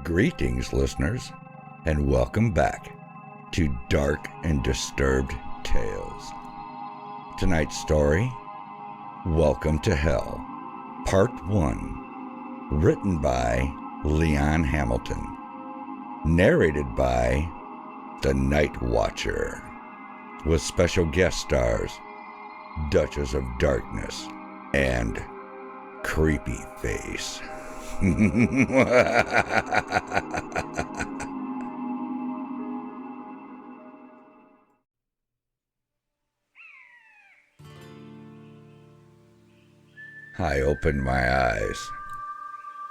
Greetings, listeners, and welcome back to Dark and Disturbed Tales. Tonight's story, Welcome to Hell, Part 1, written by Leon Hamilton, narrated by The Night Watcher, with special guest stars Duchess of Darkness and Creepy Face. I opened my eyes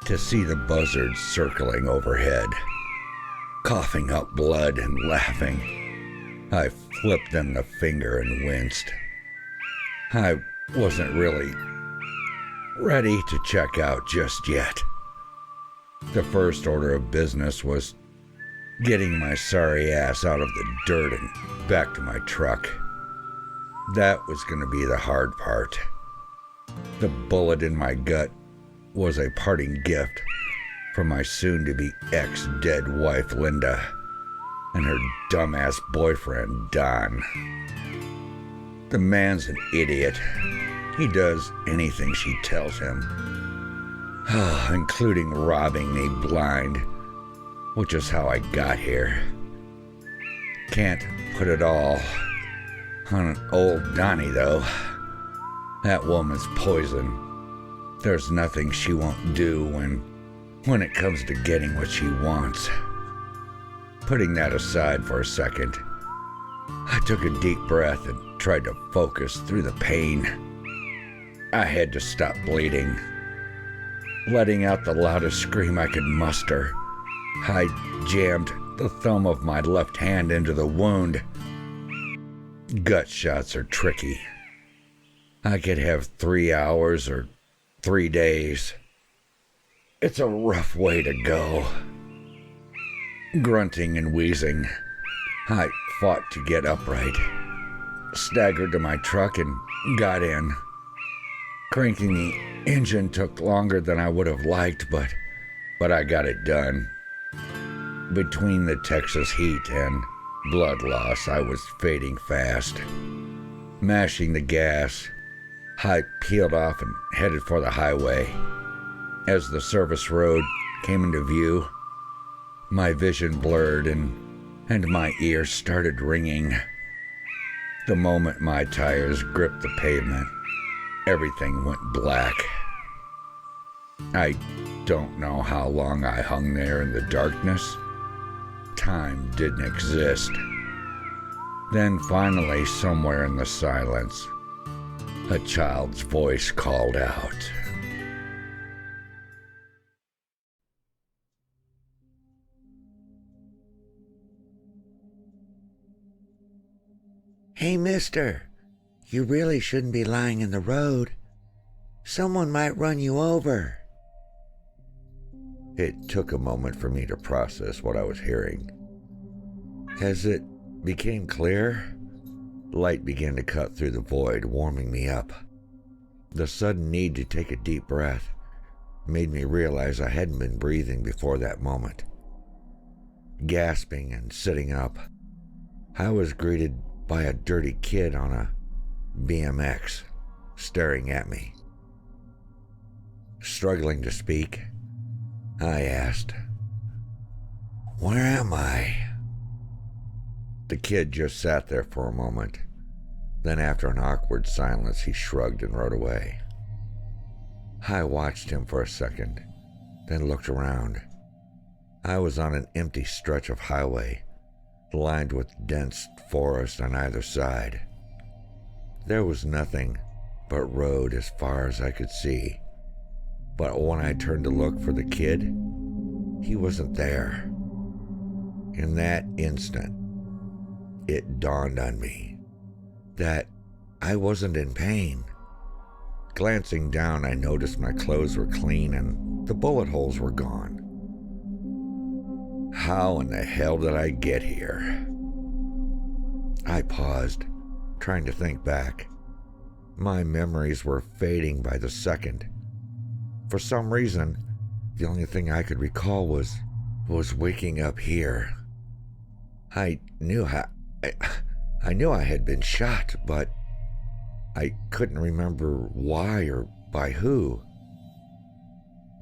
to see the buzzards circling overhead, coughing up blood and laughing. I flipped them the finger and winced. I wasn't really ready to check out just yet. The first order of business was getting my sorry ass out of the dirt and back to my truck. That was going to be the hard part. The bullet in my gut was a parting gift from my soon-to-be ex-dead wife, Linda, and her dumbass boyfriend, Don. The man's an idiot. He does anything she tells him, including robbing me blind, which is how I got here. Can't put it all on old Donnie, though. That woman's poison. There's nothing she won't do when it comes to getting what she wants. Putting that aside for a second, I took a deep breath and tried to focus through the pain. I had to stop bleeding. Letting out the loudest scream I could muster, I jammed the thumb of my left hand into the wound. Gut shots are tricky. I could have 3 hours or 3 days. It's a rough way to go. Grunting and wheezing, I fought to get upright, staggered to my truck and got in. Cranking the engine took longer than I would have liked, but I got it done. Between the Texas heat and blood loss, I was fading fast. Mashing the gas, I peeled off and headed for the highway. As the service road came into view, my vision blurred and my ears started ringing. The moment my tires gripped the pavement, everything went black. I don't know how long I hung there in the darkness. Time didn't exist. Then finally, somewhere in the silence, a child's voice called out. Hey, mister, you really shouldn't be lying in the road. Someone might run you over. It took a moment for me to process what I was hearing. As it became clear, light began to cut through the void, warming me up. The sudden need to take a deep breath made me realize I hadn't been breathing before that moment. Gasping and sitting up, I was greeted by a dirty kid on a BMX, staring at me. Struggling to speak, I asked, "Where am I?" The kid just sat there for a moment. Then after an awkward silence, he shrugged and rode away. I watched him for a second, then looked around. I was on an empty stretch of highway, lined with dense forest on either side. There was nothing but road as far as I could see. But when I turned to look for the kid, he wasn't there. In that instant, it dawned on me that I wasn't in pain. Glancing down, I noticed my clothes were clean and the bullet holes were gone. How in the hell did I get here? I paused, trying to think back. My memories were fading by the second. For some reason, the only thing I could recall was was waking up here. I knew I had been shot, but I couldn't remember why or by who.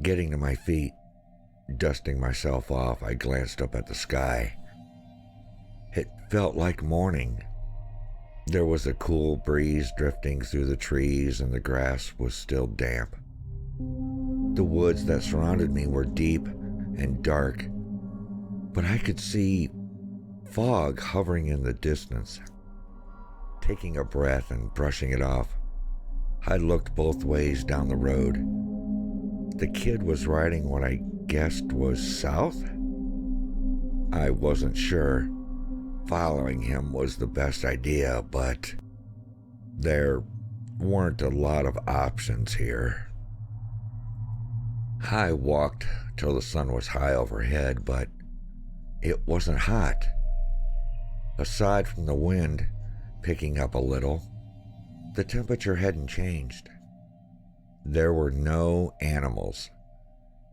Getting to my feet, dusting myself off, I glanced up at the sky. It felt like morning. There was a cool breeze drifting through the trees, and the grass was still damp. The woods that surrounded me were deep and dark, but I could see fog hovering in the distance. Taking a breath and brushing it off, I looked both ways down the road. The kid was riding what I guessed was south. I wasn't sure. Following him was the best idea, but there weren't a lot of options here. I walked till the sun was high overhead, but it wasn't hot. Aside from the wind picking up a little, the temperature hadn't changed. There were no animals.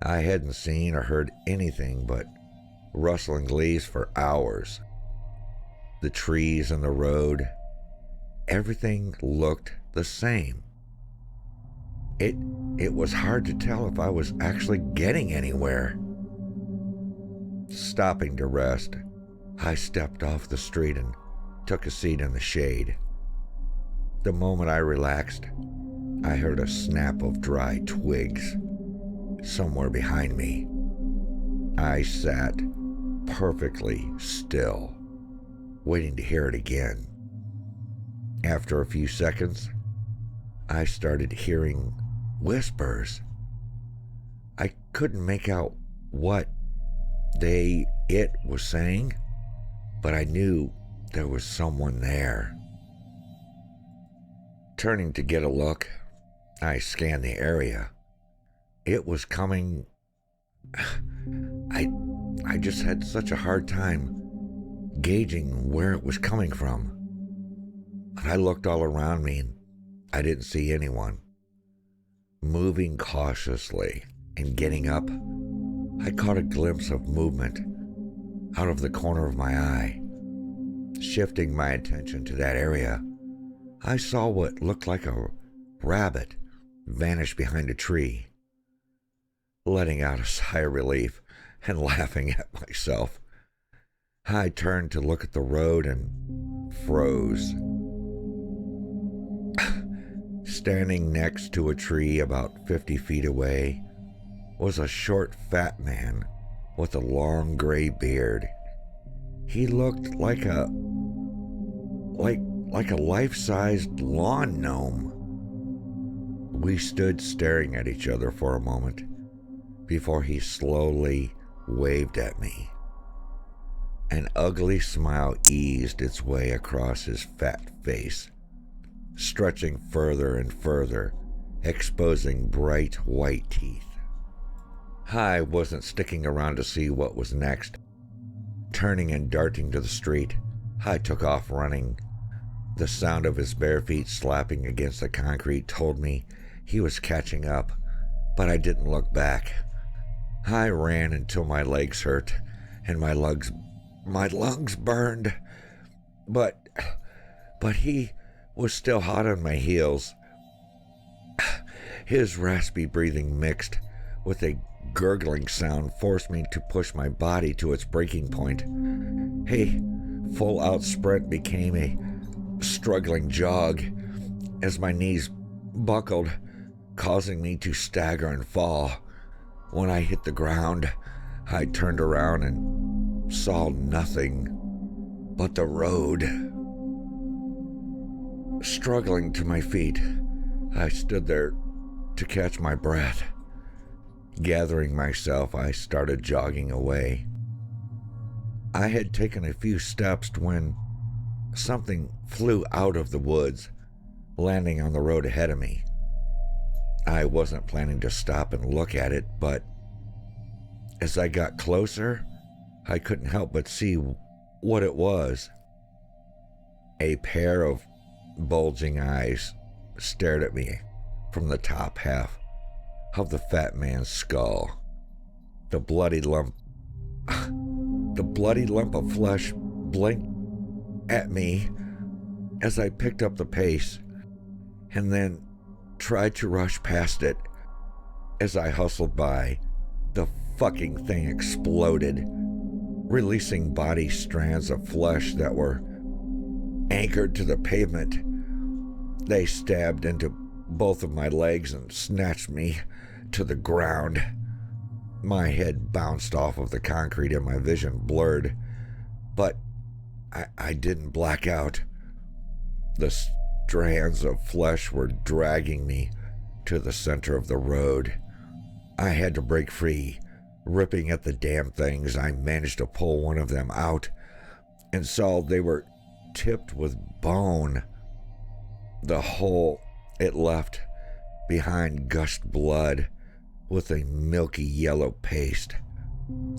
I hadn't seen or heard anything but rustling leaves for hours. The trees and the road, everything looked the same. It was hard to tell if I was actually getting anywhere. Stopping to rest, I stepped off the street and took a seat in the shade. The moment I relaxed, I heard a snap of dry twigs somewhere behind me. I sat perfectly still, waiting to hear it again. After a few seconds, I started hearing whispers. I couldn't make out what it was saying, but I knew there was someone there. Turning to get a look, I scanned the area. It was coming. I just had such a hard time gauging where it was coming from. I looked all around me and I didn't see anyone. Moving cautiously and getting up, I caught a glimpse of movement out of the corner of my eye. Shifting my attention to that area, I saw what looked like a rabbit vanish behind a tree. Letting out a sigh of relief and laughing at myself, I turned to look at the road and froze. Standing next to a tree about 50 feet away was a short, fat man with a long gray beard. He looked like a life-sized lawn gnome. We stood staring at each other for a moment before he slowly waved at me. An ugly smile eased its way across his fat face, stretching further and further, exposing bright white teeth. I wasn't sticking around to see what was next. Turning and darting to the street, I took off running. The sound of his bare feet slapping against the concrete told me he was catching up, but I didn't look back. I ran until my legs hurt and my lungs burned, but he was still hot on my heels. His raspy breathing mixed with a gurgling sound forced me to push my body to its breaking point. A full-out sprint became a struggling jog as my knees buckled, causing me to stagger and fall. When I hit the ground, I turned around and saw nothing but the road. Struggling to my feet, I stood there to catch my breath. Gathering myself, I started jogging away. I had taken a few steps when something flew out of the woods, landing on the road ahead of me. I wasn't planning to stop and look at it, but as I got closer, I couldn't help but see what it was. A pair of bulging eyes stared at me from the top half of the fat man's skull. The bloody lump The bloody lump of flesh blinked at me as I picked up the pace and then tried to rush past it. As I hustled by, the fucking thing exploded, releasing body strands of flesh that were anchored to the pavement. They stabbed into both of my legs and snatched me to the ground. My head bounced off of the concrete and my vision blurred, but I didn't black out. The strands of flesh were dragging me to the center of the road. I had to break free. Ripping at the damn things, I managed to pull one of them out and saw they were tipped with bone. The hole it left behind gushed blood with a milky yellow paste.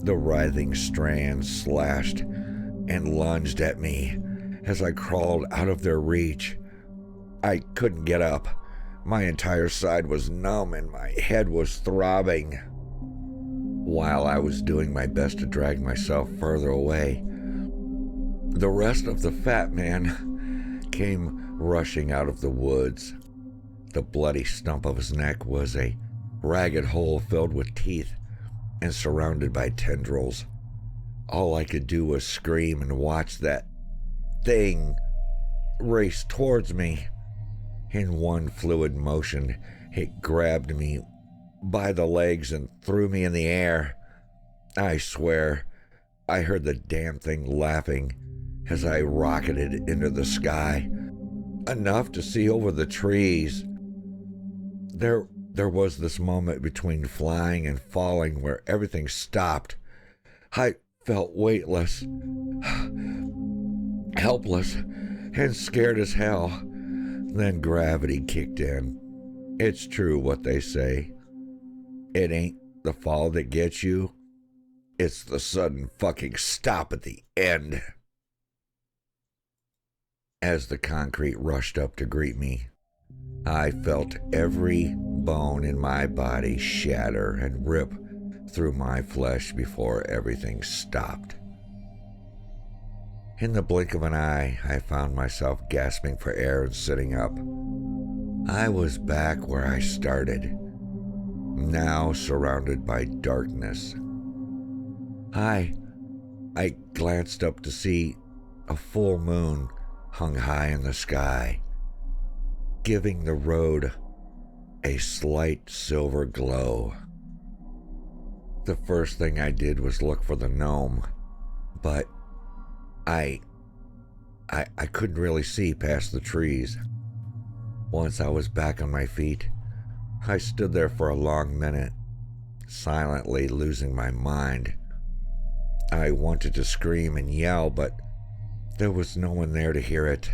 The writhing strands slashed and lunged at me as I crawled out of their reach. I couldn't get up. My entire side was numb and my head was throbbing. While I was doing my best to drag myself further away, the rest of the fat man came rushing out of the woods. The bloody stump of his neck was a ragged hole filled with teeth and surrounded by tendrils. All I could do was scream and watch that thing race towards me. In one fluid motion, it grabbed me by the legs and threw me in the air. I swear, I heard the damn thing laughing as I rocketed into the sky, enough to see over the trees. There was this moment between flying and falling where everything stopped. I felt weightless, helpless, and scared as hell. Then gravity kicked in. It's true what they say. It ain't the fall that gets you. It's the sudden fucking stop at the end. As the concrete rushed up to greet me, I felt every bone in my body shatter and rip through my flesh before everything stopped. In the blink of an eye, I found myself gasping for air and sitting up. I was back where I started, now surrounded by darkness. I glanced up to see a full moon hung high in the sky, giving the road a slight silver glow. The first thing I did was look for the gnome, but I couldn't really see past the trees. Once I was back on my feet, I stood there for a long minute, silently losing my mind. I wanted to scream and yell, but there was no one there to hear it.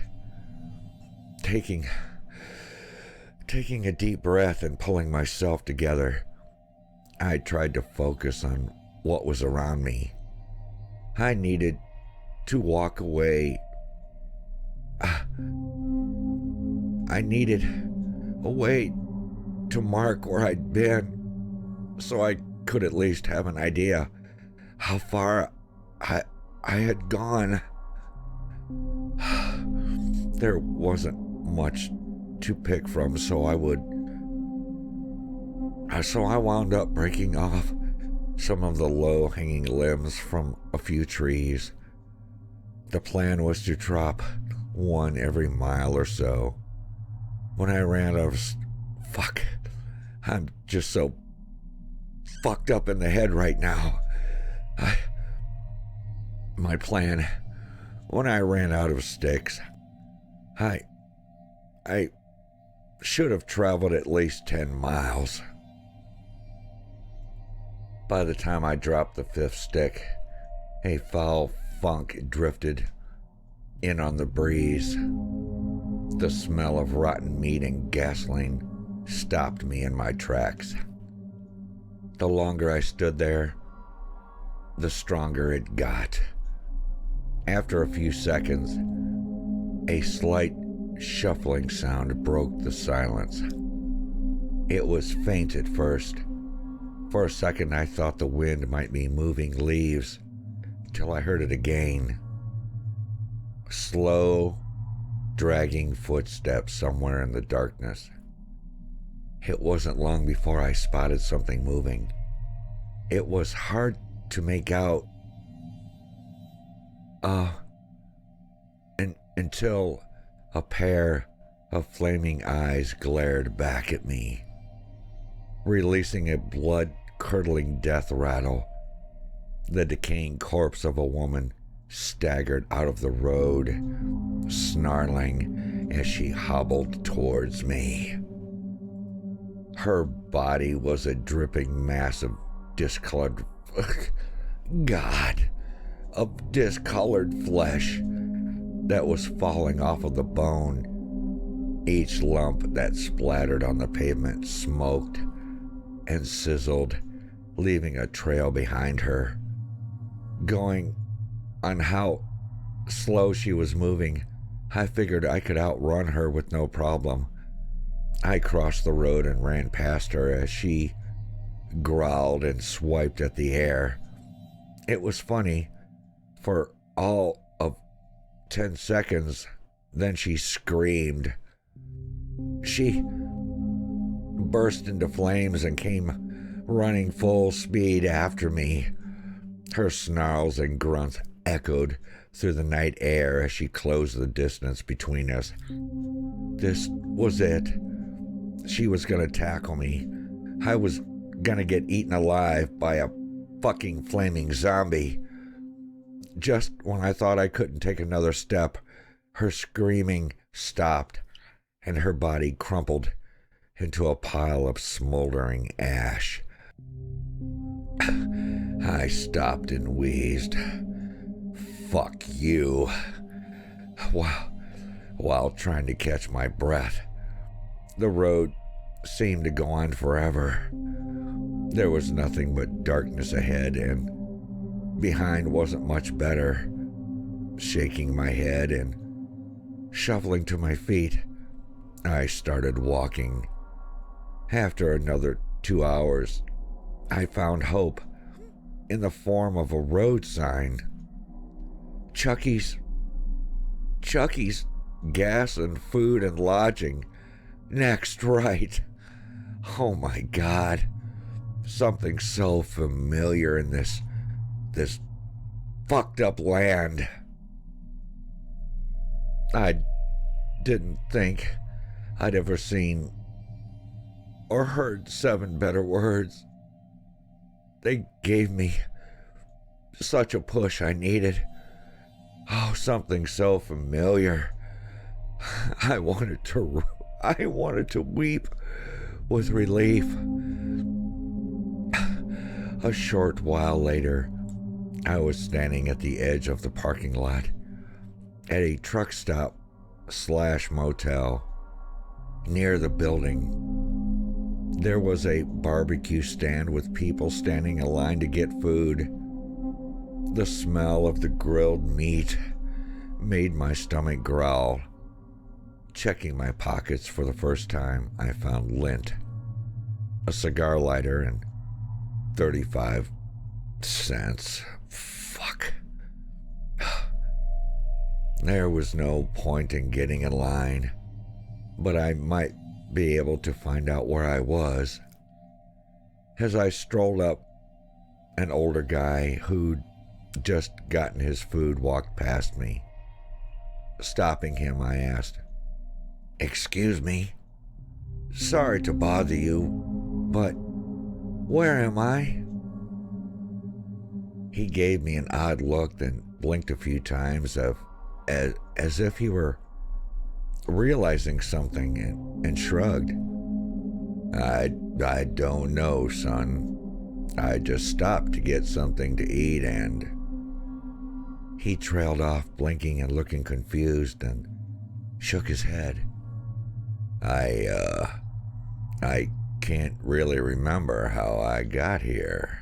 Taking a deep breath and pulling myself together, I tried to focus on what was around me. I needed to walk away. I needed a way to mark where I'd been so I could at least have an idea how far I had gone. There wasn't much to pick from, so I wound up breaking off some of the low-hanging limbs from a few trees. The plan was to drop one every mile or so. When I ran out of... Fuck. I'm just so fucked up in the head right now. My plan... When I ran out of sticks, I should have traveled at least 10 miles. By the time I dropped the 5th stick, a foul funk drifted in on the breeze. The smell of rotten meat and gasoline stopped me in my tracks. The longer I stood there, the stronger it got. After a few seconds, a slight shuffling sound broke the silence. It was faint at first, For a second, I thought the wind might be moving leaves, till I heard it again. Slow, dragging footsteps somewhere in the darkness. It wasn't long before I spotted something moving. It was hard to make out until a pair of flaming eyes glared back at me, releasing a blood-curdling death rattle. The decaying corpse of a woman staggered out of the road, snarling as she hobbled towards me. Her body was a dripping mass of discolored of discolored flesh that was falling off of the bone. Each lump that splattered on the pavement smoked and sizzled, leaving a trail behind her. Going on how slow she was moving, I figured I could outrun her with no problem. I crossed the road and ran past her as she growled and swiped at the air. It was funny. For all of 10 seconds, then she screamed. She burst into flames and came running full speed after me. Her snarls and grunts echoed through the night air as she closed the distance between us. This was it. She was gonna tackle me. I was gonna get eaten alive by a fucking flaming zombie. Just when I thought I couldn't take another step, her screaming stopped and her body crumpled into a pile of smoldering ash. I stopped and wheezed. Fuck you. While trying to catch my breath. The road seemed to go on forever. There was nothing but darkness ahead, and behind wasn't much better. Shaking my head and shuffling to my feet, I started walking. After another 2 hours, I found hope in the form of a road sign. Chucky's gas and food and lodging. Next right. Oh my God. Something so familiar in this fucked up land. I didn't think I'd ever seen or heard 7 better words. They gave me such a push I needed. Oh, something so familiar. I wanted to weep with relief. A short while later, I was standing at the edge of the parking lot at a truck stop / motel near the building. There was a barbecue stand with people standing in line to get food. The smell of the grilled meat made my stomach growl. Checking my pockets for the first time, I found lint, a cigar lighter, and 35 cents. Fuck. There was no point in getting in line, but I might be able to find out where I was. As I strolled up, an older guy who'd just gotten his food walked past me. Stopping him, I asked, "Excuse me, sorry to bother you, but where am I?" He gave me an odd look, then blinked a few times as if he were realizing something, and shrugged. I don't know, son. I just stopped to get something to eat and... He trailed off, blinking and looking confused, and shook his head. I can't really remember how I got here.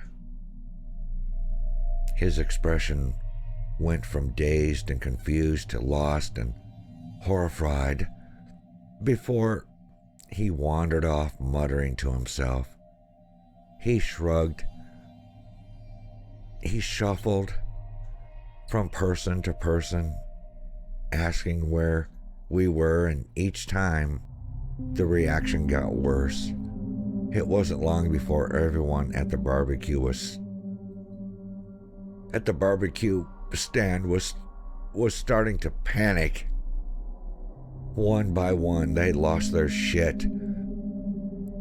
His expression went from dazed and confused to lost and horrified before he wandered off, muttering to himself, He shrugged. He shuffled from person to person, asking where we were, and each time the reaction got worse. It wasn't long before everyone at the barbecue stand was starting to panic. One by one, they lost their shit.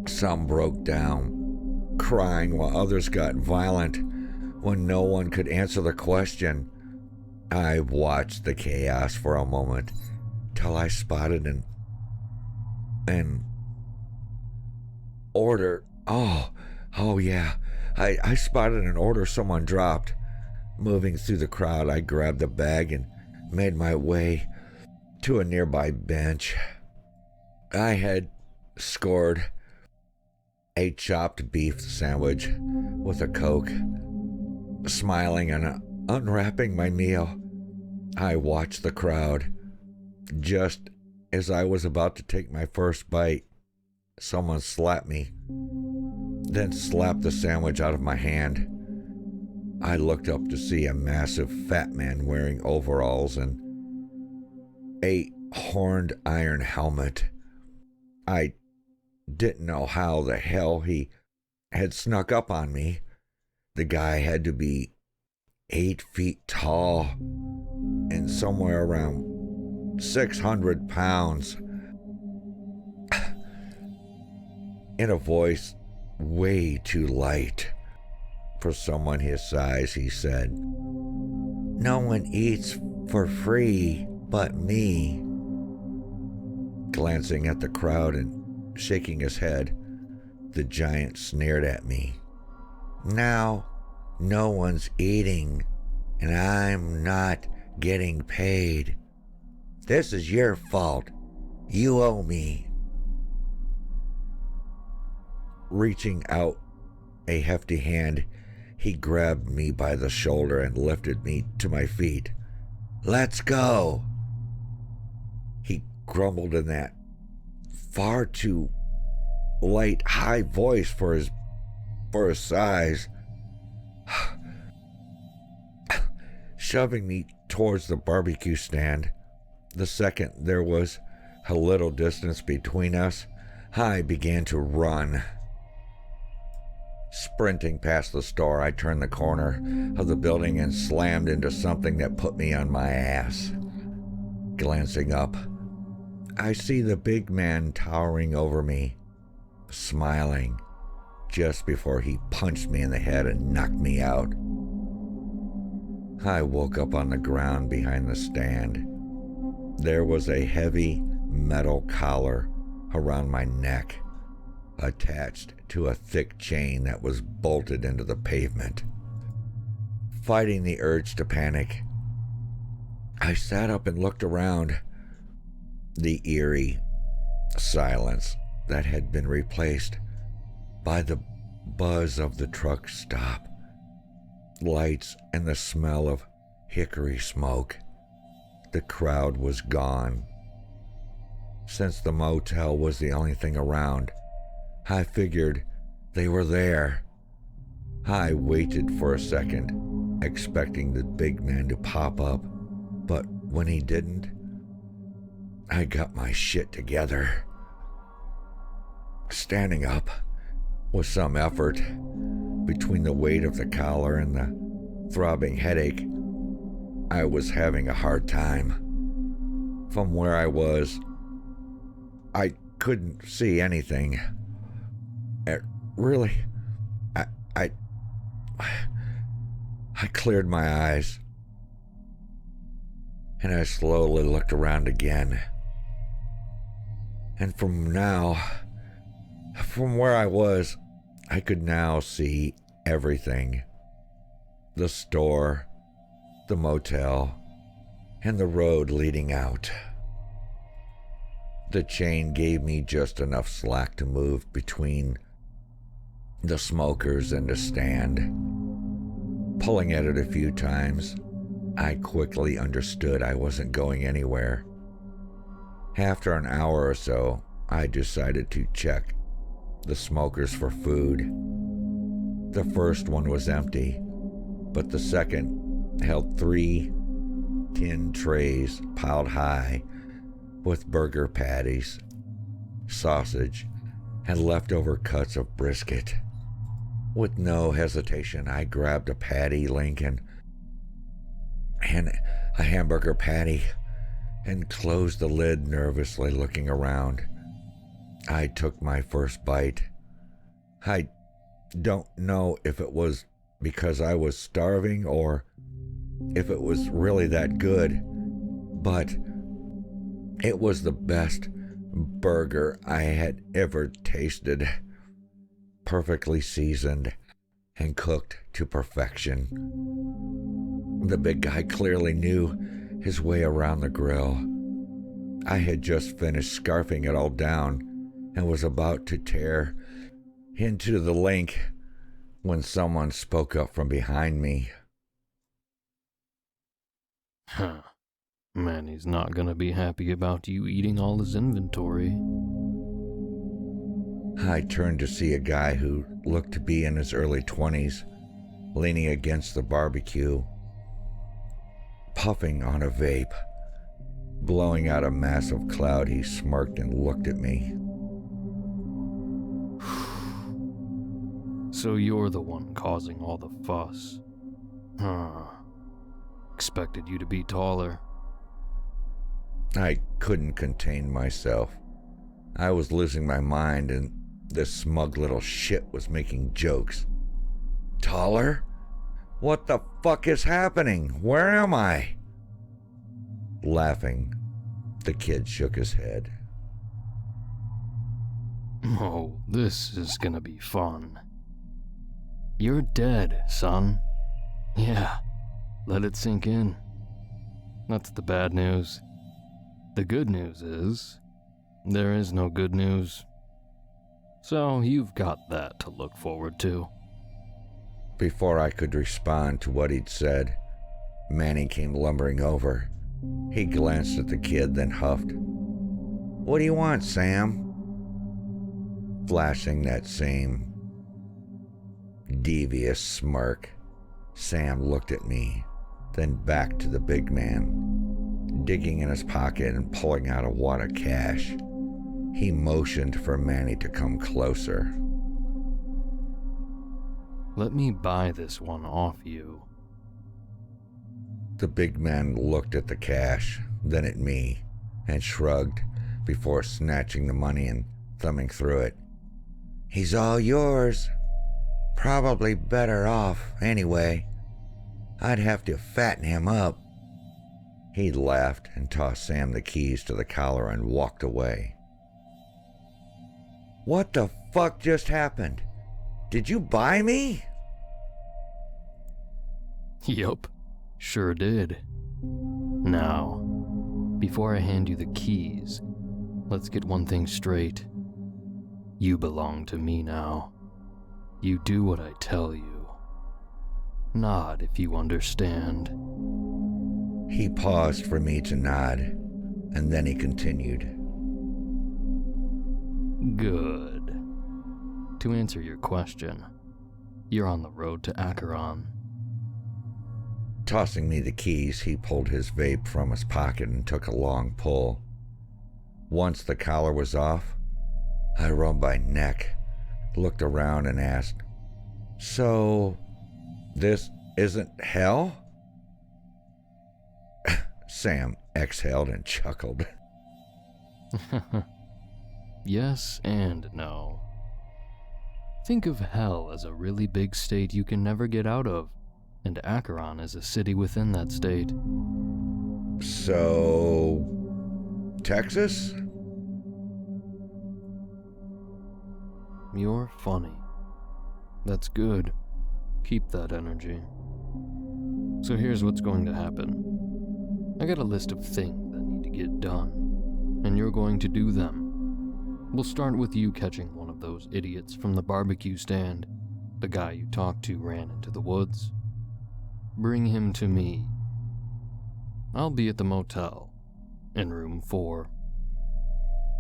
Some broke down, crying, while others got violent when no one could answer the question. I watched the chaos for a moment till I spotted an order. Oh yeah. I spotted an order someone dropped. Moving through the crowd, I grabbed the bag and made my way to a nearby bench. I had scored a chopped beef sandwich with a Coke. Smiling and unwrapping my meal, I watched the crowd. Just as I was about to take my first bite, someone slapped me, then slapped the sandwich out of my hand. I looked up to see a massive fat man wearing overalls and a horned iron helmet. I didn't know how the hell he had snuck up on me. The guy had to be 8 feet tall and somewhere around 600 pounds. In a voice way too light for someone his size, he said, "No one eats for free but me." Glancing at the crowd and shaking his head, the giant sneered at me. "Now, no one's eating, and I'm not getting paid. This is your fault. You owe me." Reaching out a hefty hand, he grabbed me by the shoulder and lifted me to my feet. "Let's go." He grumbled in that far too light, high voice for his size, shoving me towards the barbecue stand. The second there was a little distance between us, I began to run. Sprinting past the store, I turned the corner of the building and slammed into something that put me on my ass. Glancing up, I see the big man towering over me, smiling, just before he punched me in the head and knocked me out. I woke up on the ground behind the stand. There was a heavy metal collar around my neck, attached to a thick chain that was bolted into the pavement. Fighting the urge to panic, I sat up and looked around. The eerie silence that had been replaced by the buzz of the truck stop, lights, and the smell of hickory smoke. The crowd was gone. Since the motel was the only thing around, I figured they were there. I waited for a second, expecting the big man to pop up, but when he didn't, I got my shit together. Standing up with some effort, between the weight of the collar and the throbbing headache, I was having a hard time. From where I was, I couldn't see anything. Really, I cleared my eyes, and I slowly looked around again. And from where I was, I could now see everything. The store, the motel, and the road leading out. The chain gave me just enough slack to move between the smokers and the stand. Pulling at it a few times, I quickly understood I wasn't going anywhere. After an hour or so, I decided to check the smokers for food. The first one was empty, but the second held 3 tin trays piled high with burger patties, sausage, and leftover cuts of brisket. With no hesitation, I grabbed a patty, Lincoln, and a hamburger patty, and closed the lid, nervously looking around. I took my first bite. I don't know if it was because I was starving or if it was really that good, but it was the best burger I had ever tasted. Perfectly seasoned and cooked to perfection. The big guy clearly knew his way around the grill. I had just finished scarfing it all down and was about to tear into the link when someone spoke up from behind me. Huh. Manny's not gonna be happy about you eating all his inventory. I turned to see a guy who looked to be in his early 20s, leaning against the barbecue, puffing on a vape. Blowing out a massive cloud, he smirked and looked at me. So you're the one causing all the fuss. Huh. Expected you to be taller. I couldn't contain myself. I was losing my mind, and this smug little shit was making jokes. Taller? What the fuck is happening? Where am I? Laughing, the kid shook his head. Oh, this is gonna be fun. You're dead, son. Yeah, let it sink in. That's the bad news. The good news is, there is no good news. So you've got that to look forward to. Before I could respond to what he'd said, Manny came lumbering over. He glanced at the kid, then huffed. "What do you want, Sam?" Flashing that same devious smirk, Sam looked at me, then back to the big man, digging in his pocket and pulling out a wad of cash. He motioned for Manny to come closer. Let me buy this one off you. The big man looked at the cash, then at me, and shrugged before snatching the money and thumbing through it. "He's all yours. Probably better off, anyway. I'd have to fatten him up." He laughed and tossed Sam the keys to the collar and walked away. "What the fuck just happened? Did you buy me?" Yup, sure did. Now, before I hand you the keys, let's get one thing straight. You belong to me now. You do what I tell you. Nod if you understand. He paused for me to nod, and then he continued. Good. To answer your question, you're on the road to Acheron. Tossing me the keys, he pulled his vape from his pocket and took a long pull. Once the collar was off, I rubbed my neck, looked around and asked, "So, this isn't hell?" Sam exhaled and chuckled. Yes and no. Think of hell as a really big state you can never get out of, and Acheron is a city within that state. So, Texas? You're funny. That's good. Keep that energy. So here's what's going to happen. I got a list of things that need to get done, and you're going to do them. We'll start with you catching one of those idiots from the barbecue stand. The guy you talked to ran into the woods. Bring him to me. I'll be at the motel, in room 4.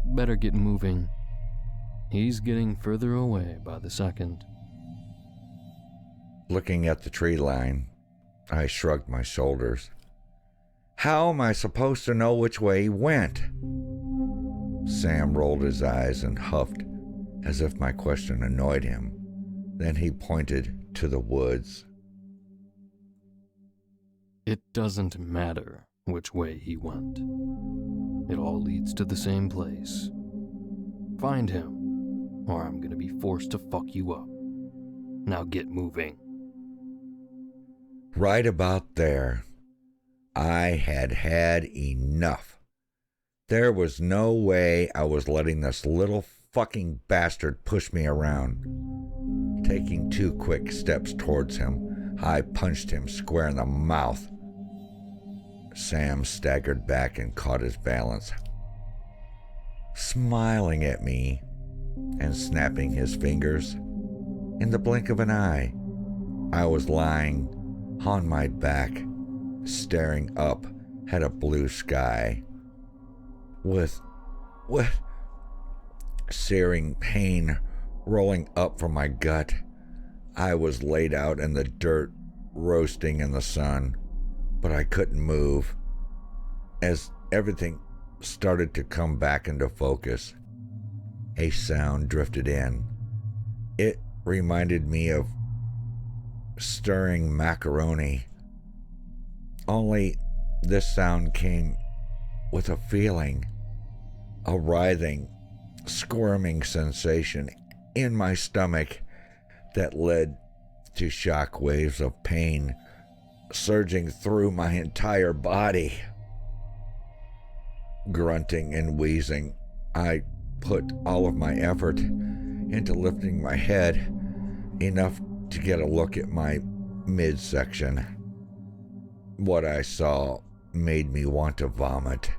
Better get moving. He's getting further away by the second. Looking at the tree line, I shrugged my shoulders. How am I supposed to know which way he went? Sam rolled his eyes and huffed as if my question annoyed him. Then he pointed to the woods. It doesn't matter which way he went. It all leads to the same place. Find him, or I'm gonna be forced to fuck you up. Now get moving. Right about there, I had had enough. There was no way I was letting this little fucking bastard push me around. Taking 2 quick steps towards him, I punched him square in the mouth. Sam staggered back and caught his balance, smiling at me and snapping his fingers. In the blink of an eye, I was lying on my back, staring up at a blue sky. With searing pain rolling up from my gut, I was laid out in the dirt, roasting in the sun, but I couldn't move. As everything started to come back into focus, a sound drifted in. It reminded me of stirring macaroni. Only this sound came with a feeling, a writhing, squirming sensation in my stomach that led to shock waves of pain surging through my entire body. Grunting and wheezing, I put all of my effort into lifting my head, enough to get a look at my midsection. What I saw made me want to vomit.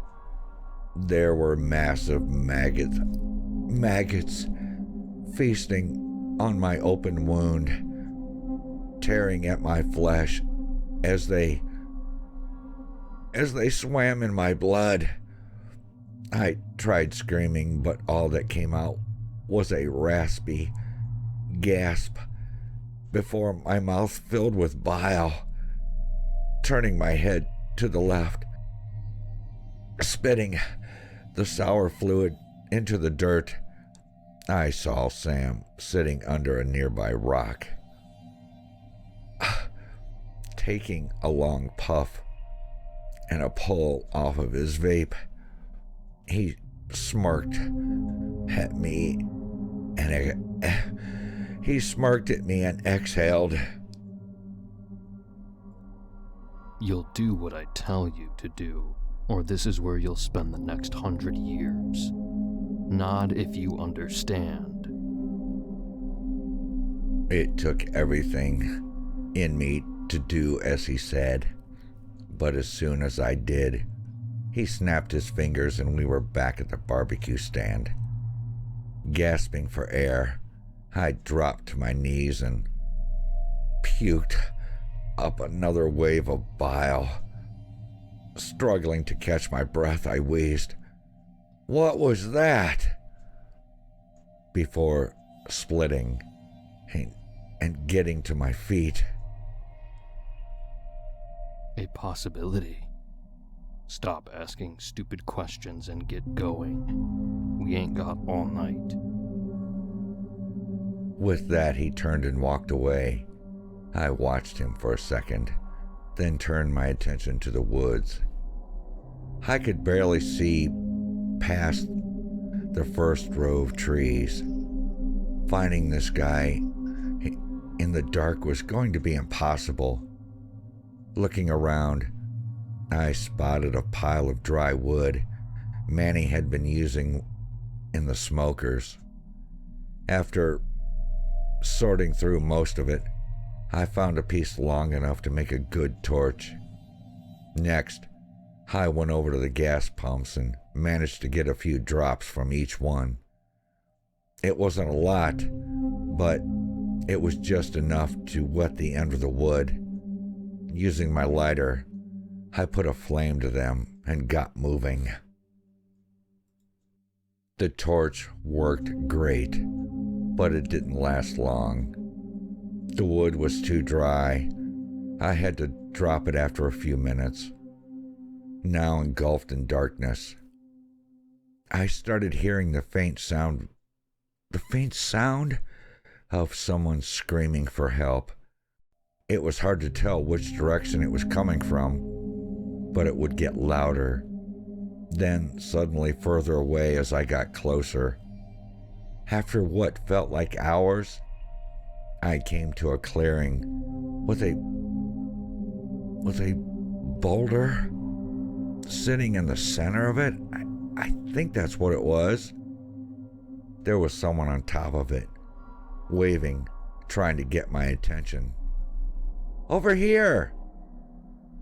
There were massive maggots feasting on my open wound, tearing at my flesh as they swam in my blood. I tried screaming, but all that came out was a raspy gasp before my mouth filled with bile. Turning my head to the left, spitting the sour fluid into the dirt, I saw Sam sitting under a nearby rock. Taking a long puff and a pull off of his vape, he smirked at me and exhaled. You'll do what I tell you to do, or this is where you'll spend the next 100 years. Nod if you understand. It took everything in me to do as he said, but as soon as I did, he snapped his fingers and we were back at the barbecue stand. Gasping for air, I dropped to my knees and puked up another wave of bile. Struggling to catch my breath, I wheezed, "What was that?" before splitting and getting to my feet. A possibility. Stop asking stupid questions and get going. We ain't got all night. With that, he turned and walked away. I watched him for a second, then turned my attention to the woods. I could barely see past the first row of trees. Finding this guy in the dark was going to be impossible. Looking around, I spotted a pile of dry wood Manny had been using in the smokers. After sorting through most of it, I found a piece long enough to make a good torch. Next, I went over to the gas pumps and managed to get a few drops from each one. It wasn't a lot, but it was just enough to wet the end of the wood. Using my lighter, I put a flame to them and got moving. The torch worked great, but it didn't last long. The wood was too dry. I had to drop it after a few minutes. Now engulfed in darkness, I started hearing the faint sound of someone screaming for help. It was hard to tell which direction it was coming from, but it would get louder, then suddenly further away as I got closer. After what felt like hours, I came to a clearing with a boulder sitting in the center of it. I think that's what it was. There was someone on top of it, waving, trying to get my attention. "Over here!"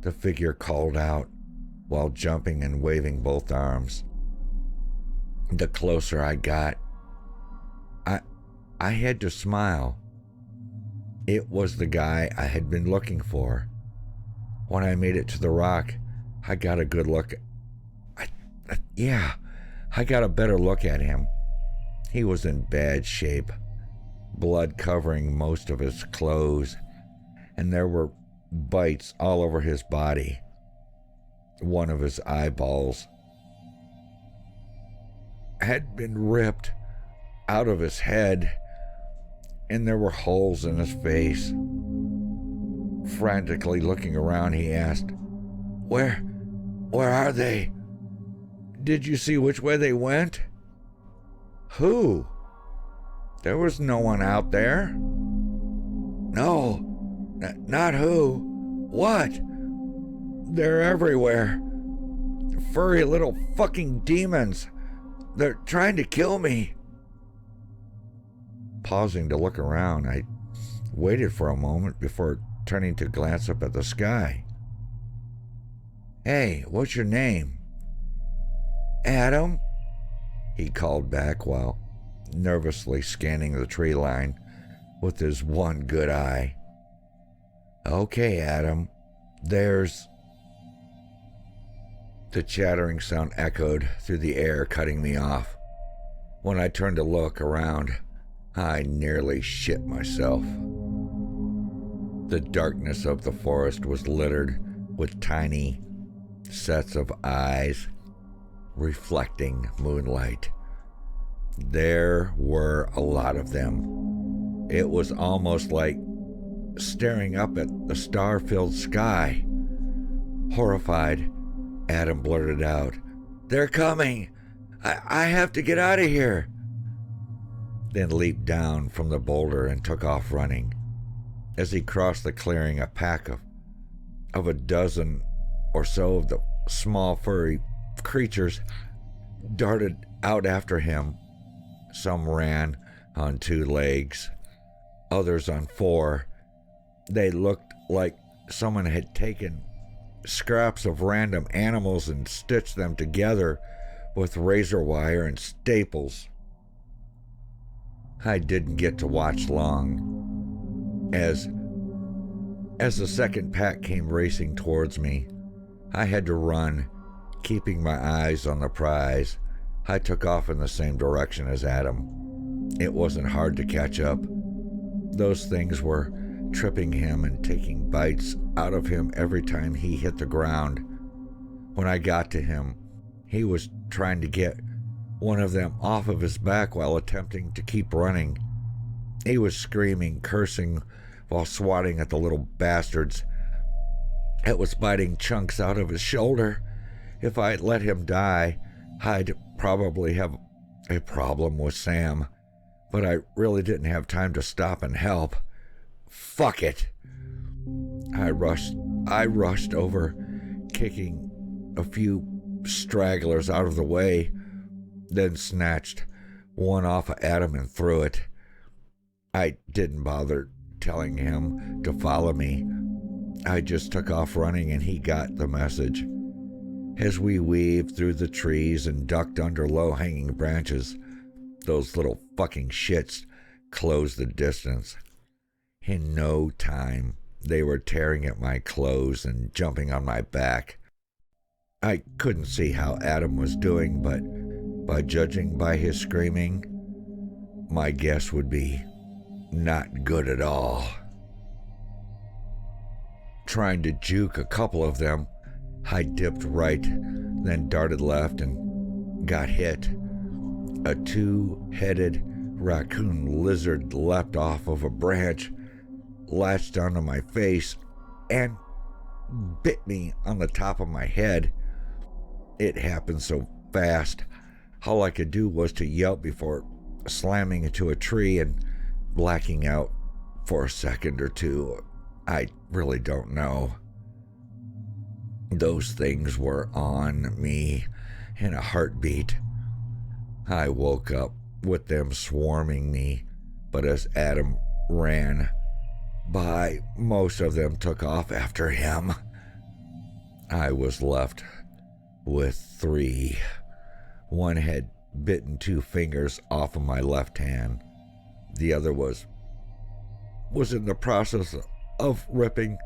the figure called out while jumping and waving both arms. The closer I got, I had to smile. It was the guy I had been looking for. When I made it to the rock, I got a good look. I got a better look at him. He was in bad shape, blood covering most of his clothes, and there were bites all over his body. One of his eyeballs had been ripped out of his head, and there were holes in his face. Frantically looking around, he asked, Where are they? Did you see which way they went?" "Who?" "There was no one out there." "No, not who. What?" "They're everywhere. Furry little fucking demons. They're trying to kill me." Pausing to look around, I waited for a moment before turning to glance up at the sky. "Hey, what's your name?" "Adam," he called back while nervously scanning the tree line with his one good eye. "Okay, Adam, there's..." The chattering sound echoed through the air, cutting me off. When I turned to look around, I nearly shit myself. The darkness of the forest was littered with tiny sets of eyes reflecting moonlight. There were a lot of them. It was almost like staring up at the star-filled sky. Horrified, Adam blurted out, "They're coming! I have to get out of here!" Then leaped down from the boulder and took off running. As he crossed the clearing, a pack of a dozen or so of the small furry creatures darted out after him. Some ran on 2 legs, others on 4. They looked like someone had taken scraps of random animals and stitched them together with razor wire and staples. I didn't get to watch long. As the second pack came racing towards me, I had to run, keeping my eyes on the prize. I took off in the same direction as Adam. It wasn't hard to catch up. Those things were tripping him and taking bites out of him every time he hit the ground. When I got to him, he was trying to get one of them off of his back while attempting to keep running. He was screaming, cursing, while swatting at the little bastards. It was biting chunks out of his shoulder. If I'd let him die, I'd probably have a problem with Sam, but I really didn't have time to stop and help. Fuck it. I rushed over, kicking a few stragglers out of the way, then snatched one off of Adam and threw it. I didn't bother telling him to follow me. I just took off running, and he got the message. As we weaved through the trees and ducked under low-hanging branches, those little fucking shits closed the distance. In no time, they were tearing at my clothes and jumping on my back. I couldn't see how Adam was doing, but by judging by his screaming, my guess would be not good at all. trying to juke a couple of them, I dipped right, then darted left and got hit. A two-headed raccoon lizard leapt off of a branch, latched onto my face, and bit me on the top of my head. It happened so fast, all I could do was to yelp before slamming into a tree and blacking out for a second or two. I really don't know. Those things were on me in a heartbeat. I woke up with them swarming me, but as Adam ran by, most of them took off after him. I was left with 3. One had bitten 2 fingers off of my left hand. The other was in the process of ripping